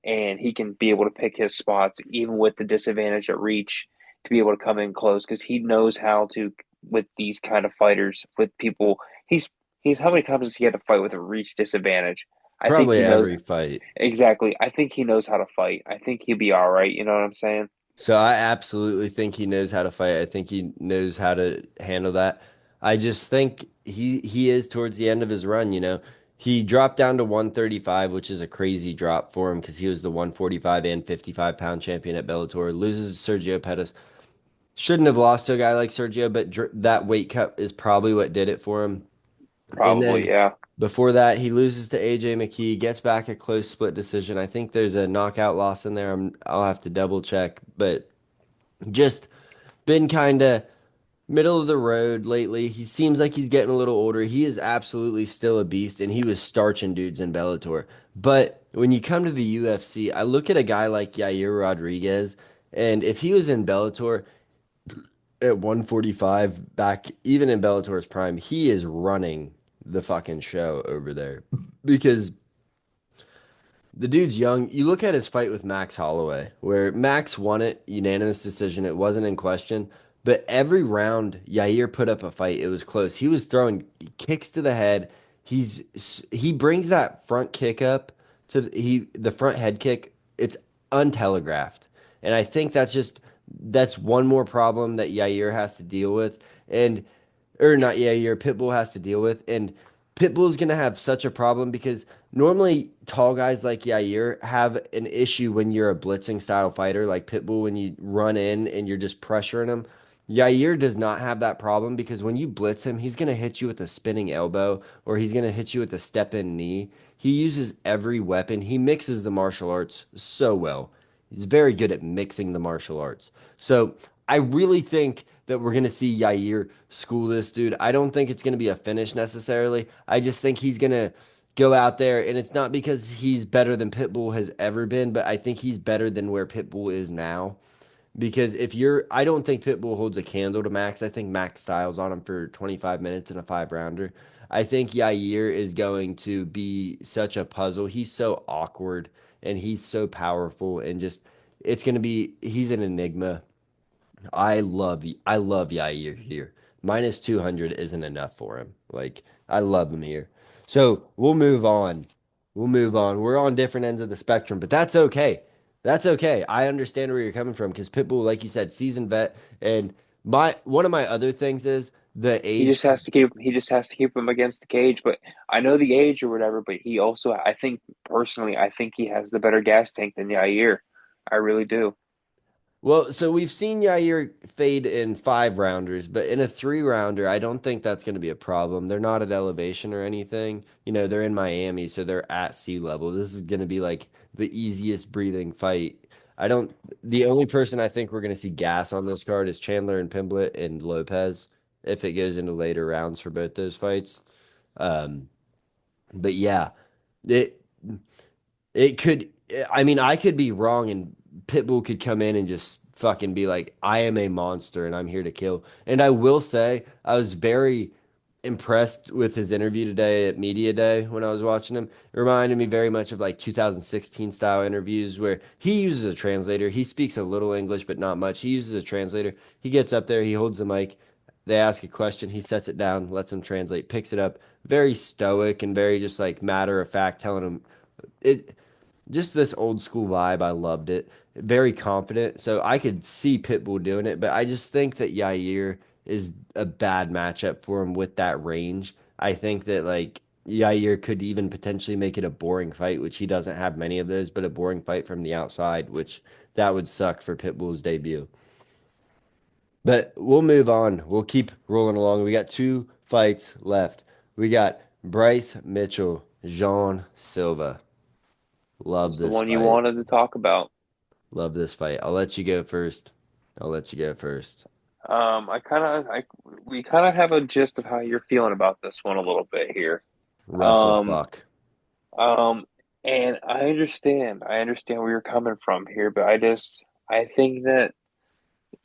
C: and he can be able to pick his spots even with the disadvantage at reach to be able to come in close because he knows how to with these kind of fighters with people. He's he's how many times has he had to fight with a reach disadvantage? I think
A: probably
C: he knows
A: every fight.
C: exactly. I think he knows how to fight. I think he'll be all right. You know what I'm saying?
A: So I absolutely think he knows how to fight. I think he knows how to handle that. I just think he is towards the end of his run. He dropped down to 135, which is a crazy drop for him because he was the 145 and 55-pound champion at Bellator. Loses to Sergio Pettis. Shouldn't have lost to a guy like Sergio, but that weight cut is probably what did it for him. And
C: Probably,
A: then
C: yeah.
A: before that, he loses to AJ McKee, gets back a close split decision. I think there's a knockout loss in there. I'll have to double check, but just been kind of middle of the road lately. He seems like he's getting a little older. He is absolutely still a beast, and he was starching dudes in Bellator. But when you come to the UFC, I look at a guy like Yair Rodriguez, and if he was in Bellator at 145, back even in Bellator's prime, he is running the fucking show over there because the dude's young. You look at his fight with Max Holloway, where Max won it, unanimous decision. It wasn't in question. But every round, Yair put up a fight. It was close. He was throwing kicks to the head. He brings that front kick up to the front head kick. It's untelegraphed, and I think that's one more problem that Yair has to deal with, and or not Yair, Pitbull has to deal with, and Pitbull's gonna have such a problem because normally tall guys like Yair have an issue when you're a blitzing style fighter like Pitbull when you run in and you're just pressuring him. Yair does not have that problem because when you blitz him, he's going to hit you with a spinning elbow or he's going to hit you with a step in knee. He uses every weapon. He mixes the martial arts so well. He's very good at mixing the martial arts. So I really think that we're going to see Yair school this dude. I don't think it's going to be a finish necessarily. I just think he's going to go out there, and it's not because he's better than Pitbull has ever been, but I think he's better than where Pitbull is now. Because if you're, I don't think Pitbull holds a candle to Max. I think Max styles on him for 25 minutes in a five rounder. I think Yair is going to be such a puzzle. He's so awkward and he's so powerful and just, it's going to be, he's an enigma. I love Yair here. Minus 200 isn't enough for him. Like, I love him here. So we'll move on. We'll move on. We're on different ends of the spectrum, but that's okay. That's okay. I understand where you're coming from because Pitbull, like you said, seasoned vet. And my one of my other things is the age.
C: He just has to keep him against the cage. But I know the age or whatever. But he also, I think personally, I think he has the better gas tank than Yair. I really do.
A: Well, so we've seen Yair fade in five rounders, but in a three rounder, I don't think that's going to be a problem. They're not at elevation or anything. You know, they're in Miami, so they're at sea level. This is going to be like the easiest breathing fight. I don't, the only person I think we're going to see gas on this card is Chandler and Pimblett and Lopez if it goes into later rounds for both those fights. Um, but yeah, it, it could, I mean, I could be wrong and Pitbull could come in and just fucking be like, I am a monster and I'm here to kill. And I will say, I was very impressed with his interview today at Media Day when I was watching him. It reminded me very much of like 2016 style interviews where he uses a translator. He speaks a little English, but not much. He uses a translator. He gets up there, he holds the mic. They ask a question, he sets it down, lets them translate, picks it up. Very stoic and very just like matter of fact, telling them it just this old school vibe. I loved it. Very confident. So I could see Pitbull doing it, but I just think that Yair is a bad matchup for him with that range. I think that like Yair could even potentially make it a boring fight, which he doesn't have many of those, but a boring fight from the outside, which that would suck for Pitbull's debut. But we'll move on. We'll keep rolling along. We got two fights left. We got Bryce Mitchell, Jean Silva. Love
C: It's the
A: this
C: one you
A: fight.
C: wanted to talk about.
A: Love this fight. I'll let you go first. I'll let you go first.
C: I we kind of have a gist of how you're feeling about this one a little bit here.
A: Russell
C: Um,
A: fuck.
C: um, and I understand where you're coming from here, but I think that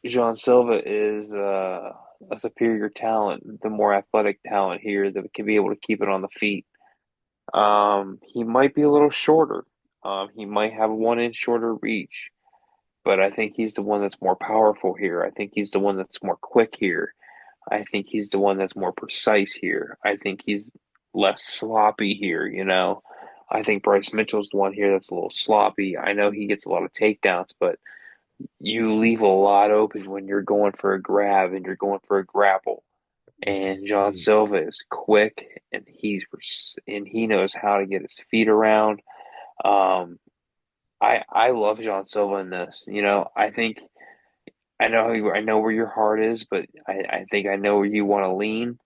C: Jean Silva is a superior talent, the more athletic talent here that can be able to keep it on the feet. He might be a little shorter. He might have 1 inch shorter reach, but I think he's the one that's more powerful here. I think he's the one that's more quick here. I think he's the one that's more precise here. I think he's less sloppy here, you know. I think Bryce Mitchell's the one here that's a little sloppy. I know he gets a lot of takedowns, but you leave a lot open when you're going for a grab and you're going for a grapple. And John
A: See,
C: Silva is quick and he knows how to get his feet around. Um, I love John Silva in this. You know, I know where your heart is, but I think I know where you want to lean.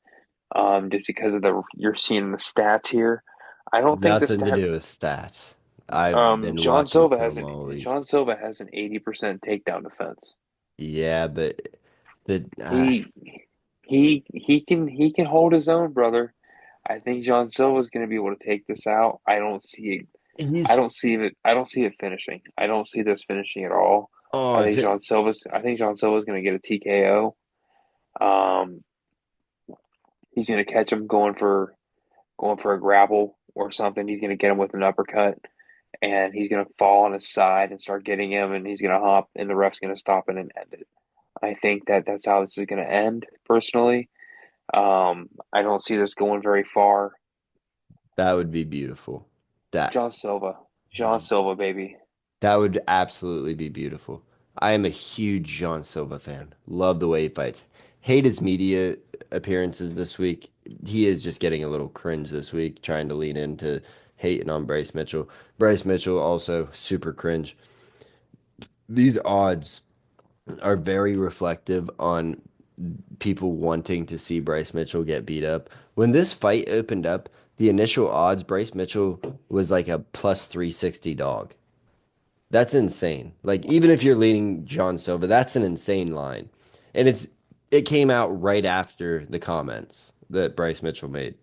C: Just because of the you're seeing the stats here. I don't think the
A: nothing to
C: stat.
A: do with stats. I've been
C: John
A: watching
C: Silva
A: film all week.
C: John Silva has an 80% takedown defense.
A: Yeah, but the
C: He he can hold his own, brother. I think John Silva is going to be able to take this out.
A: he's
C: I don't see it finishing. I don't see this finishing at all.
A: oh if it
C: I think John Silva's going to get a TKO. Um, he's going to catch him going for a grapple or something. He's going to get him with an uppercut, and he's going to fall on his side and start getting him, and he's going to hop, and the ref's going to stop it and end it. I think that that's how this is going to end. Personally, I don't see this going very far.
A: that would be beautiful. That
C: John Silva, John Silva, baby.
A: that would absolutely be beautiful. I am a huge John Silva fan. Love the way he fights. Hate his media appearances this week. He is just getting a little cringe this week, trying to lean into hating on Bryce Mitchell. Bryce Mitchell also super cringe. These odds are very reflective on people wanting to see Bryce Mitchell get beat up. When this fight opened up, the initial odds, Bryce Mitchell was like a plus 360 dog. That's insane. Like even if you're leading John Silva, that's an insane line. And it came out right after the comments that Bryce Mitchell made.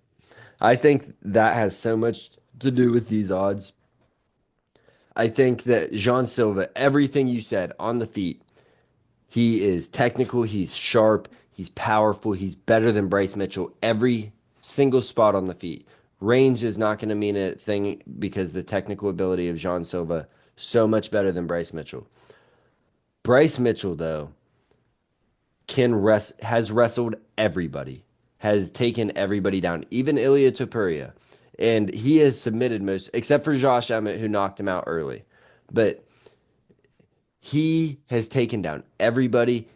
A: I think that has so much to do with these odds. I think that Jean Silva, everything you said on the feet, he is technical, he's sharp, he's powerful, he's better than Bryce Mitchell every single spot on the feet. Range is not going to mean a thing because the technical ability of Jean Silva so much better than Bryce Mitchell. Bryce Mitchell though has wrestled everybody, has taken everybody down, even Ilya Topuria. And he has submitted most except for Josh Emmett who knocked him out early. But he has taken down everybody,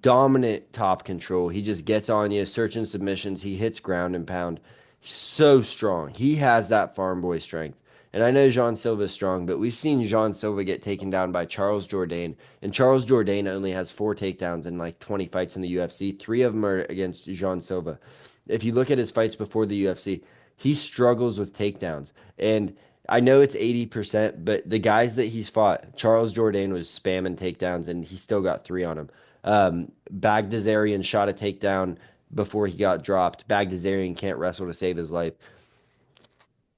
A: dominant top control. He just gets on you, searching submissions. He hits ground and pound. He's so strong. He has that farm boy strength. And I know Jean Silva is strong, but we've seen Jean Silva get taken down by Charles Jourdain. And Charles Jourdain only has 4 takedowns in like 20 fights in the UFC. 3 of them are against Jean Silva. If you look at his fights before the UFC, he struggles with takedowns. And I know it's 80%, but the guys that he's fought, Charles Jourdain was spamming takedowns and he still got 3 on him. Bagdasarian shot a takedown before he got dropped. Bagdasarian can't wrestle to save his life.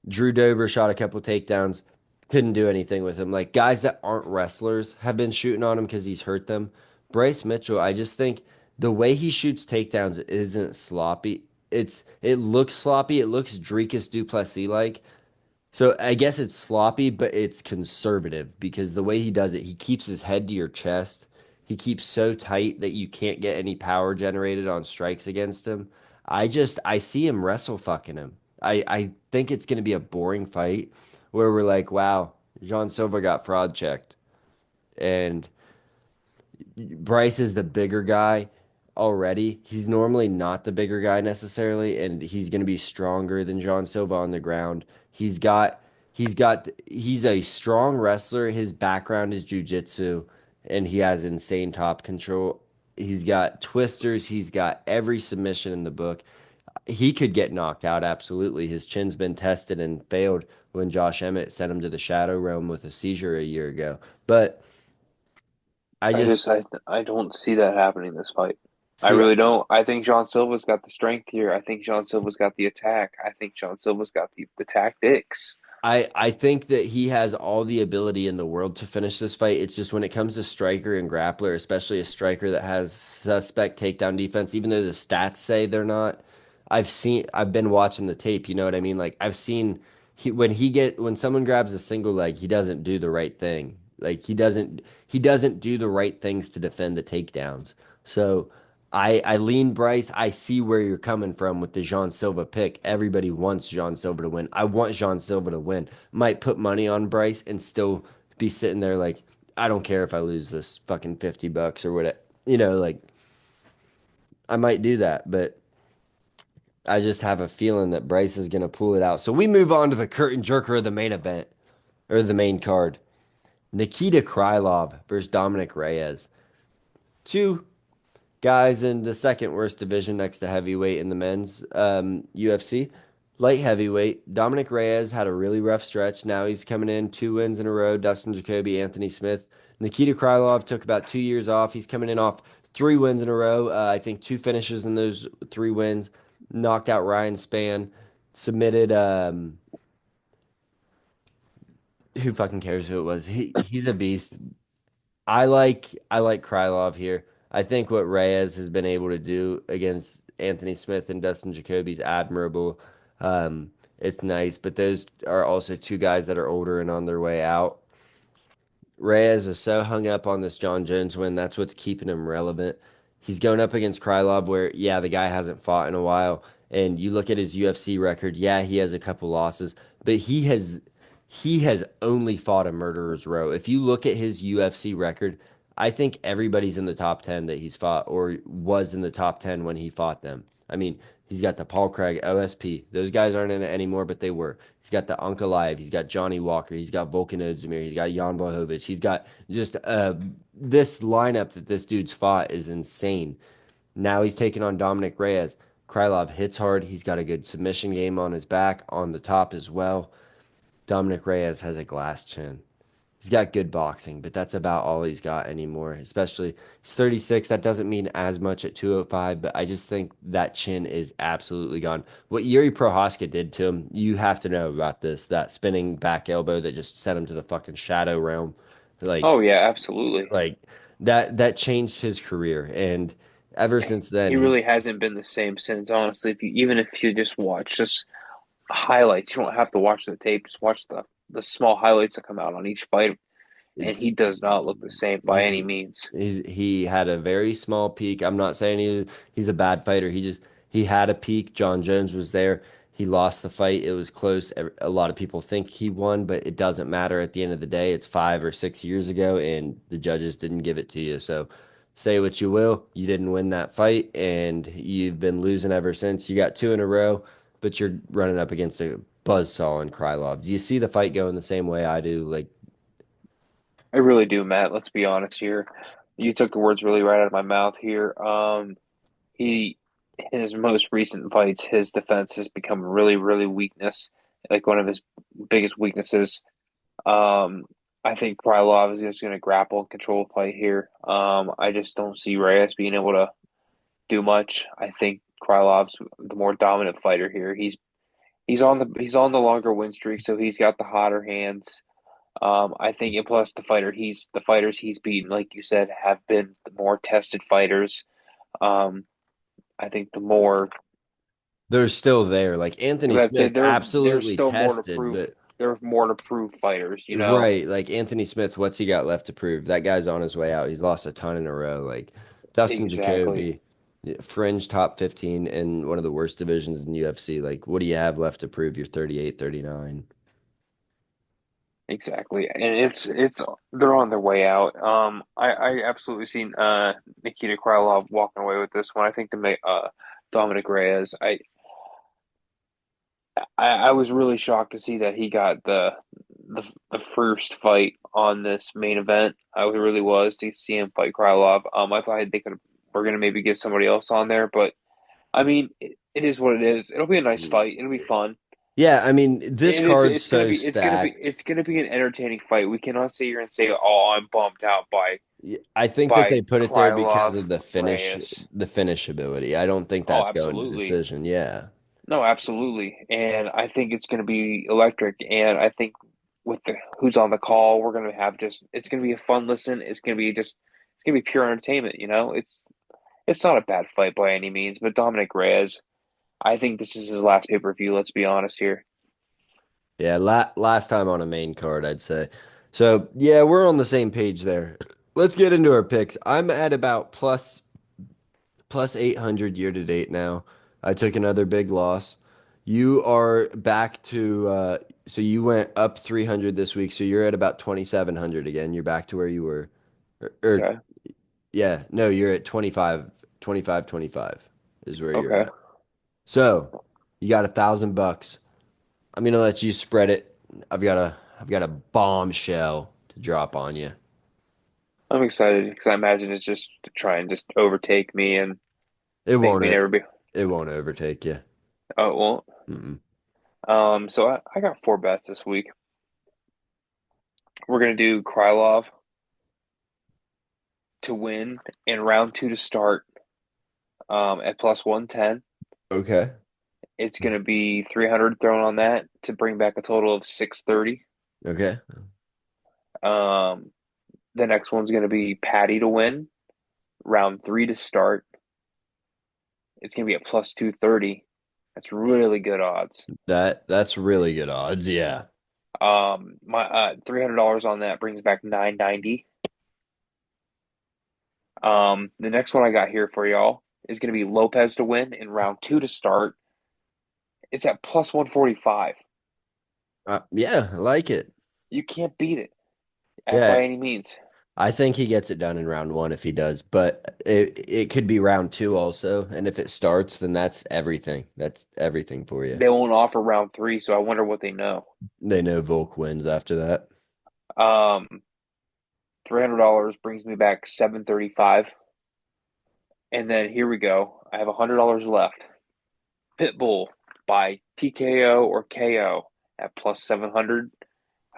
A: Drew Dober shot a couple takedowns, couldn't do anything with him. Like guys that aren't wrestlers have been shooting on him because he's hurt them. Bryce Mitchell, I just think the way he shoots takedowns isn't sloppy. It looks sloppy. It looks Dricus du Plessis like, so I guess it's sloppy, but it's conservative because the way he does it, he keeps his head to your chest. He keeps so tight that you can't get any power generated on strikes against him. I see him wrestle fucking him. I think it's gonna be a boring fight where we're like, wow, Jean Silva got fraud checked. And Bryce is the bigger guy already. He's normally not the bigger guy necessarily, and he's going to be stronger than John Silva on the ground. He's a strong wrestler. His background is jujitsu, and he has insane top control. He's got twisters. He's got every submission in the book. He could get knocked out, absolutely. His chin's been tested and failed when Josh Emmett sent him to the Shadow Realm with a seizure a year ago. But I
C: I
A: just
C: just I don't see that happening this fight. I
A: see.
C: really don't. I think John Silva's got the strength here. I think John Silva's got the attack. I think John Silva's got the tactics.
A: I think that he has all the ability in the world to finish this fight. It's just when it comes to striker and grappler, especially a striker that has suspect takedown defense, even though the stats say they're not. I've been watching the tape, you know what I mean? Like I've seen when someone grabs a single leg, he doesn't do the right thing. Like he doesn't do the right things to defend the takedowns. So I lean Bryce. I see where you're coming from with the Jean Silva pick. Everybody wants Jean Silva to win. I want Jean Silva to win. Might put money on Bryce and still be sitting there like, I don't care if I lose this fucking $50 or whatever. Like I might do that, but I just have a feeling that Bryce is gonna pull it out. So we move on to the curtain jerker of the main event or the main card. Nikita Krylov versus Dominic Reyes. Two guys in the second worst division next to heavyweight in the men's UFC. Light heavyweight, Dominic Reyes had a really rough stretch. Now he's coming in 2 wins in a row. Dustin Jacoby, Anthony Smith. Nikita Krylov took about 2 years off. He's coming in off 3 wins in a row. I think 2 finishes in those 3 wins. Knocked out Ryan Spann. Submitted. Who fucking cares who it was? He's a beast. I like Krylov here. I think what Reyes has been able to do against Anthony Smith and Dustin Jacoby is admirable. It's nice, but those are also 2 guys that are older and on their way out. Reyes is so hung up on this John Jones win. That's what's keeping him relevant. He's going up against Krylov, where, yeah, the guy hasn't fought in a while. And you look at his UFC record, yeah, he has a couple losses, but he has only fought a murderer's row. If you look at his UFC record, I think everybody's in the top 10 that he's fought or was in the top 10 when he fought them. I mean, he's got the Paul Craig OSP. Those guys aren't in it anymore, but they were. He's got the Ankalaev. He's got Johnny Walker. He's got Volkanovski. He's got Jan Blachowicz. He's got just this lineup that this dude's fought is insane. Now he's taking on Dominic Reyes. Krylov hits hard. He's got a good submission game on his back, on the top as well. Dominic Reyes has a glass chin. He's got good boxing, but that's about all he's got anymore. Especially he's 36. That doesn't mean as much at 205, but I just think that chin is absolutely gone. What Yuri Prohaska did to him, you have to know about this. That spinning back elbow that just sent him to the fucking shadow realm. Like,
C: Oh yeah, absolutely.
A: like that changed his career. And ever since then,
C: He
A: he
C: really hasn't been the same since. Honestly, even if you just watch just highlights, you don't have to watch the tape. Just watch the small highlights that come out on each fight, and he
A: it's
C: does not look the same by
A: he's
C: any means.
A: he had a very small peak. I'm not saying he's a bad fighter. He had a peak. John Jones was there. He lost the fight. It was close. A lot of people think he won, but it doesn't matter at the end of the day. It's 5 or 6 years ago, and the judges didn't give it to you. So say what you will, you didn't win that fight, and you've been losing ever since. You got two in a row, but you're running up against a buzzsaw in Krylov. Do you see the fight going the same way I do? Like,
C: I really do, Matt. Let's be honest here. You took the words really right out of my mouth here. He in his most recent fights, his defense has become really, really weakness, like one of his biggest weaknesses. Um, I think Krylov is just going to grapple and control the fight here. I just don't see Reyes being able to do much. I think Krylov's the more dominant fighter here. He's on the longer win streak, so he's got the hotter hands. I think, and plus the fighters he's beaten, like you said, have been the more tested fighters. Um, I think the more
A: they're still there. Like Anthony
C: I'd say
A: Smith,
C: they're
A: absolutely
C: still more to
A: tested,
C: prove.
A: but
C: They're more to prove fighters, you know.
A: right, like Anthony Smith, what's he got left to prove? That guy's on his way out. He's lost a ton in a row. Like Dustin
C: Exactly,
A: Jacoby, fringe top 15 in one of the worst divisions in UFC. Like, what do you have left to prove? You're 38, 39.
C: exactly, and it's they're on their way out. I absolutely seen Nikita Krylov walking away with this one. I think to make Dominic Reyes. I was really shocked to see that he got the first fight on this main event. I really was to see him fight Krylov. I thought they could were gonna maybe give somebody else on there, but I mean, it is what it is. It'll be a nice fight. It'll be fun.
A: Yeah, I mean, this
C: It is.
A: card's so stacked.
C: It's gonna be an entertaining fight. We cannot sit here and say, "Oh, I'm bummed out
A: I think that
C: by
A: they put it there because
C: Krylov
A: of
C: Reyes."
A: the finish ability. I don't think
C: Oh,
A: that's going to
C: absolutely.
A: decision. Yeah.
C: No, absolutely. And I think it's going to be electric. And I think with the who's on the call, we're going to have just it's going to be a fun listen. It's going to be pure entertainment. You know, it's not a bad fight by any means. But Dominic Reyes, I think this is his last pay per view. Let's be honest here.
A: Yeah, last time on a main card, I'd say. So, yeah, we're on the same page there. Let's get into our picks. I'm at about plus 800 year to date now. I took another big loss. You are back to so you went up 300 this week, so you're at about 2700 again. You're back to where you were. Or
C: Okay.
A: yeah, no, you're at 25 is where you're
C: Okay.
A: at. So, you got $1,000. I'm gonna let you spread it. I've got a bombshell to drop on you.
C: I'm excited because I imagine it's just to try and just overtake me and
A: It
C: make
A: won't
C: me
A: it,
C: never be.
A: it won't overtake you.
C: Oh, well.
A: Mm-mm.
C: So I got four bets this week. We're gonna do Krylov to win and round two to start at plus 110.
A: Okay.
C: It's going to be 300 thrown on that to bring back a total of 630.
A: Okay.
C: Um, the next one's going to be Patty to win, round three to start. It's going to be at plus 230. That's really good odds.
A: That's really good odds. Yeah.
C: My $300 on that brings back 990. The next one I got here for y'all is going to be Lopes to win in round two to start. It's at plus 145.
A: Yeah, I like it.
C: You can't beat it
A: Yeah,
C: by any means.
A: I think he gets it done in round one if he does, but it could be round two also. And if it starts, then that's everything. That's everything for you.
C: They won't offer round three, so I wonder what they know.
A: They know Volk wins after that.
C: Um, $300 brings me back 735. And then here we go. I have $100 left. Pitbull by TKO or KO at plus 700.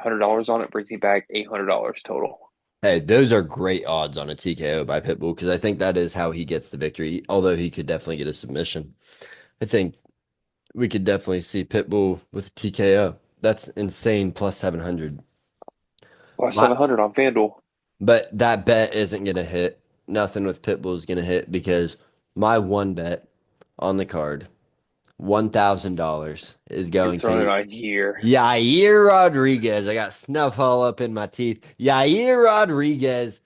C: $100 on it brings me back $800 total.
A: Hey, those are great odds on a TKO by Pitbull because I think that is how he gets the victory, although he could definitely get a submission. I think we could definitely see Pitbull with TKO. That's insane, plus 700.
C: Plus
A: My,
C: 700 on FanDuel.
A: but that bet isn't going to hit. Nothing with Pitbull is going to hit because my one bet on the card, $1,000, is
C: You're
A: going
C: throwing it
A: to
C: on here.
A: Yair Rodriguez. I got snuff all up in my teeth. Yair Rodriguez,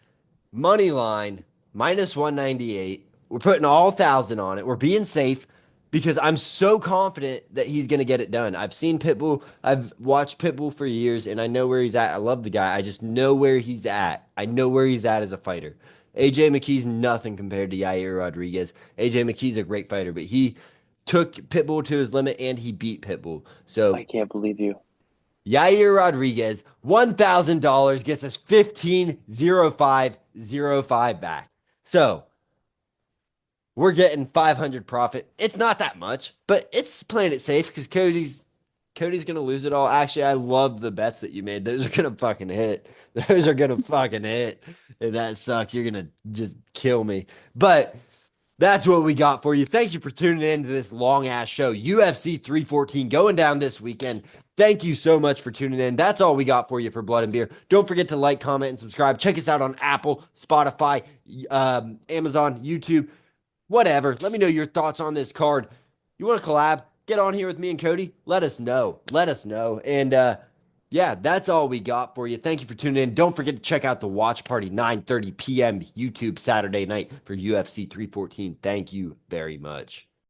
A: money line, minus 198. We're putting all 1,000 on it. We're being safe because I'm so confident that he's going to get it done. I've seen Pitbull. I've watched Pitbull for years and I know where he's at. I love the guy. I just know where he's at. I know where he's at as a fighter. AJ McKee's nothing compared to Yair Rodriguez. AJ McKee's a great fighter, but he took Pitbull to his limit and he beat Pitbull.
C: I
A: So
C: can't believe you.
A: Yair Rodriguez, $1,000 gets us 15,0505 back. So we're getting 500 profit. It's not that much, but it's playing it safe because Cody's gonna lose it all. Actually, I love the bets that you made. Those are gonna fucking hit. Those are gonna fucking hit. And that sucks. You're gonna just kill me. But that's what we got for you. Thank you for tuning in to this long ass show. UFC 314 going down this weekend. Thank you so much for tuning in. That's all we got for you for Blood and Beer. Don't forget to like, comment, and subscribe. Check us out on Apple, Spotify, Amazon, YouTube, whatever. Let me know your thoughts on this card. You want to collab? Get on here with me and Cody. Let us know. Let us know. And yeah, that's all we got for you. Thank you for tuning in. Don't forget to check out the watch party 9:30 p.m. YouTube Saturday night for UFC 314. Thank you very much.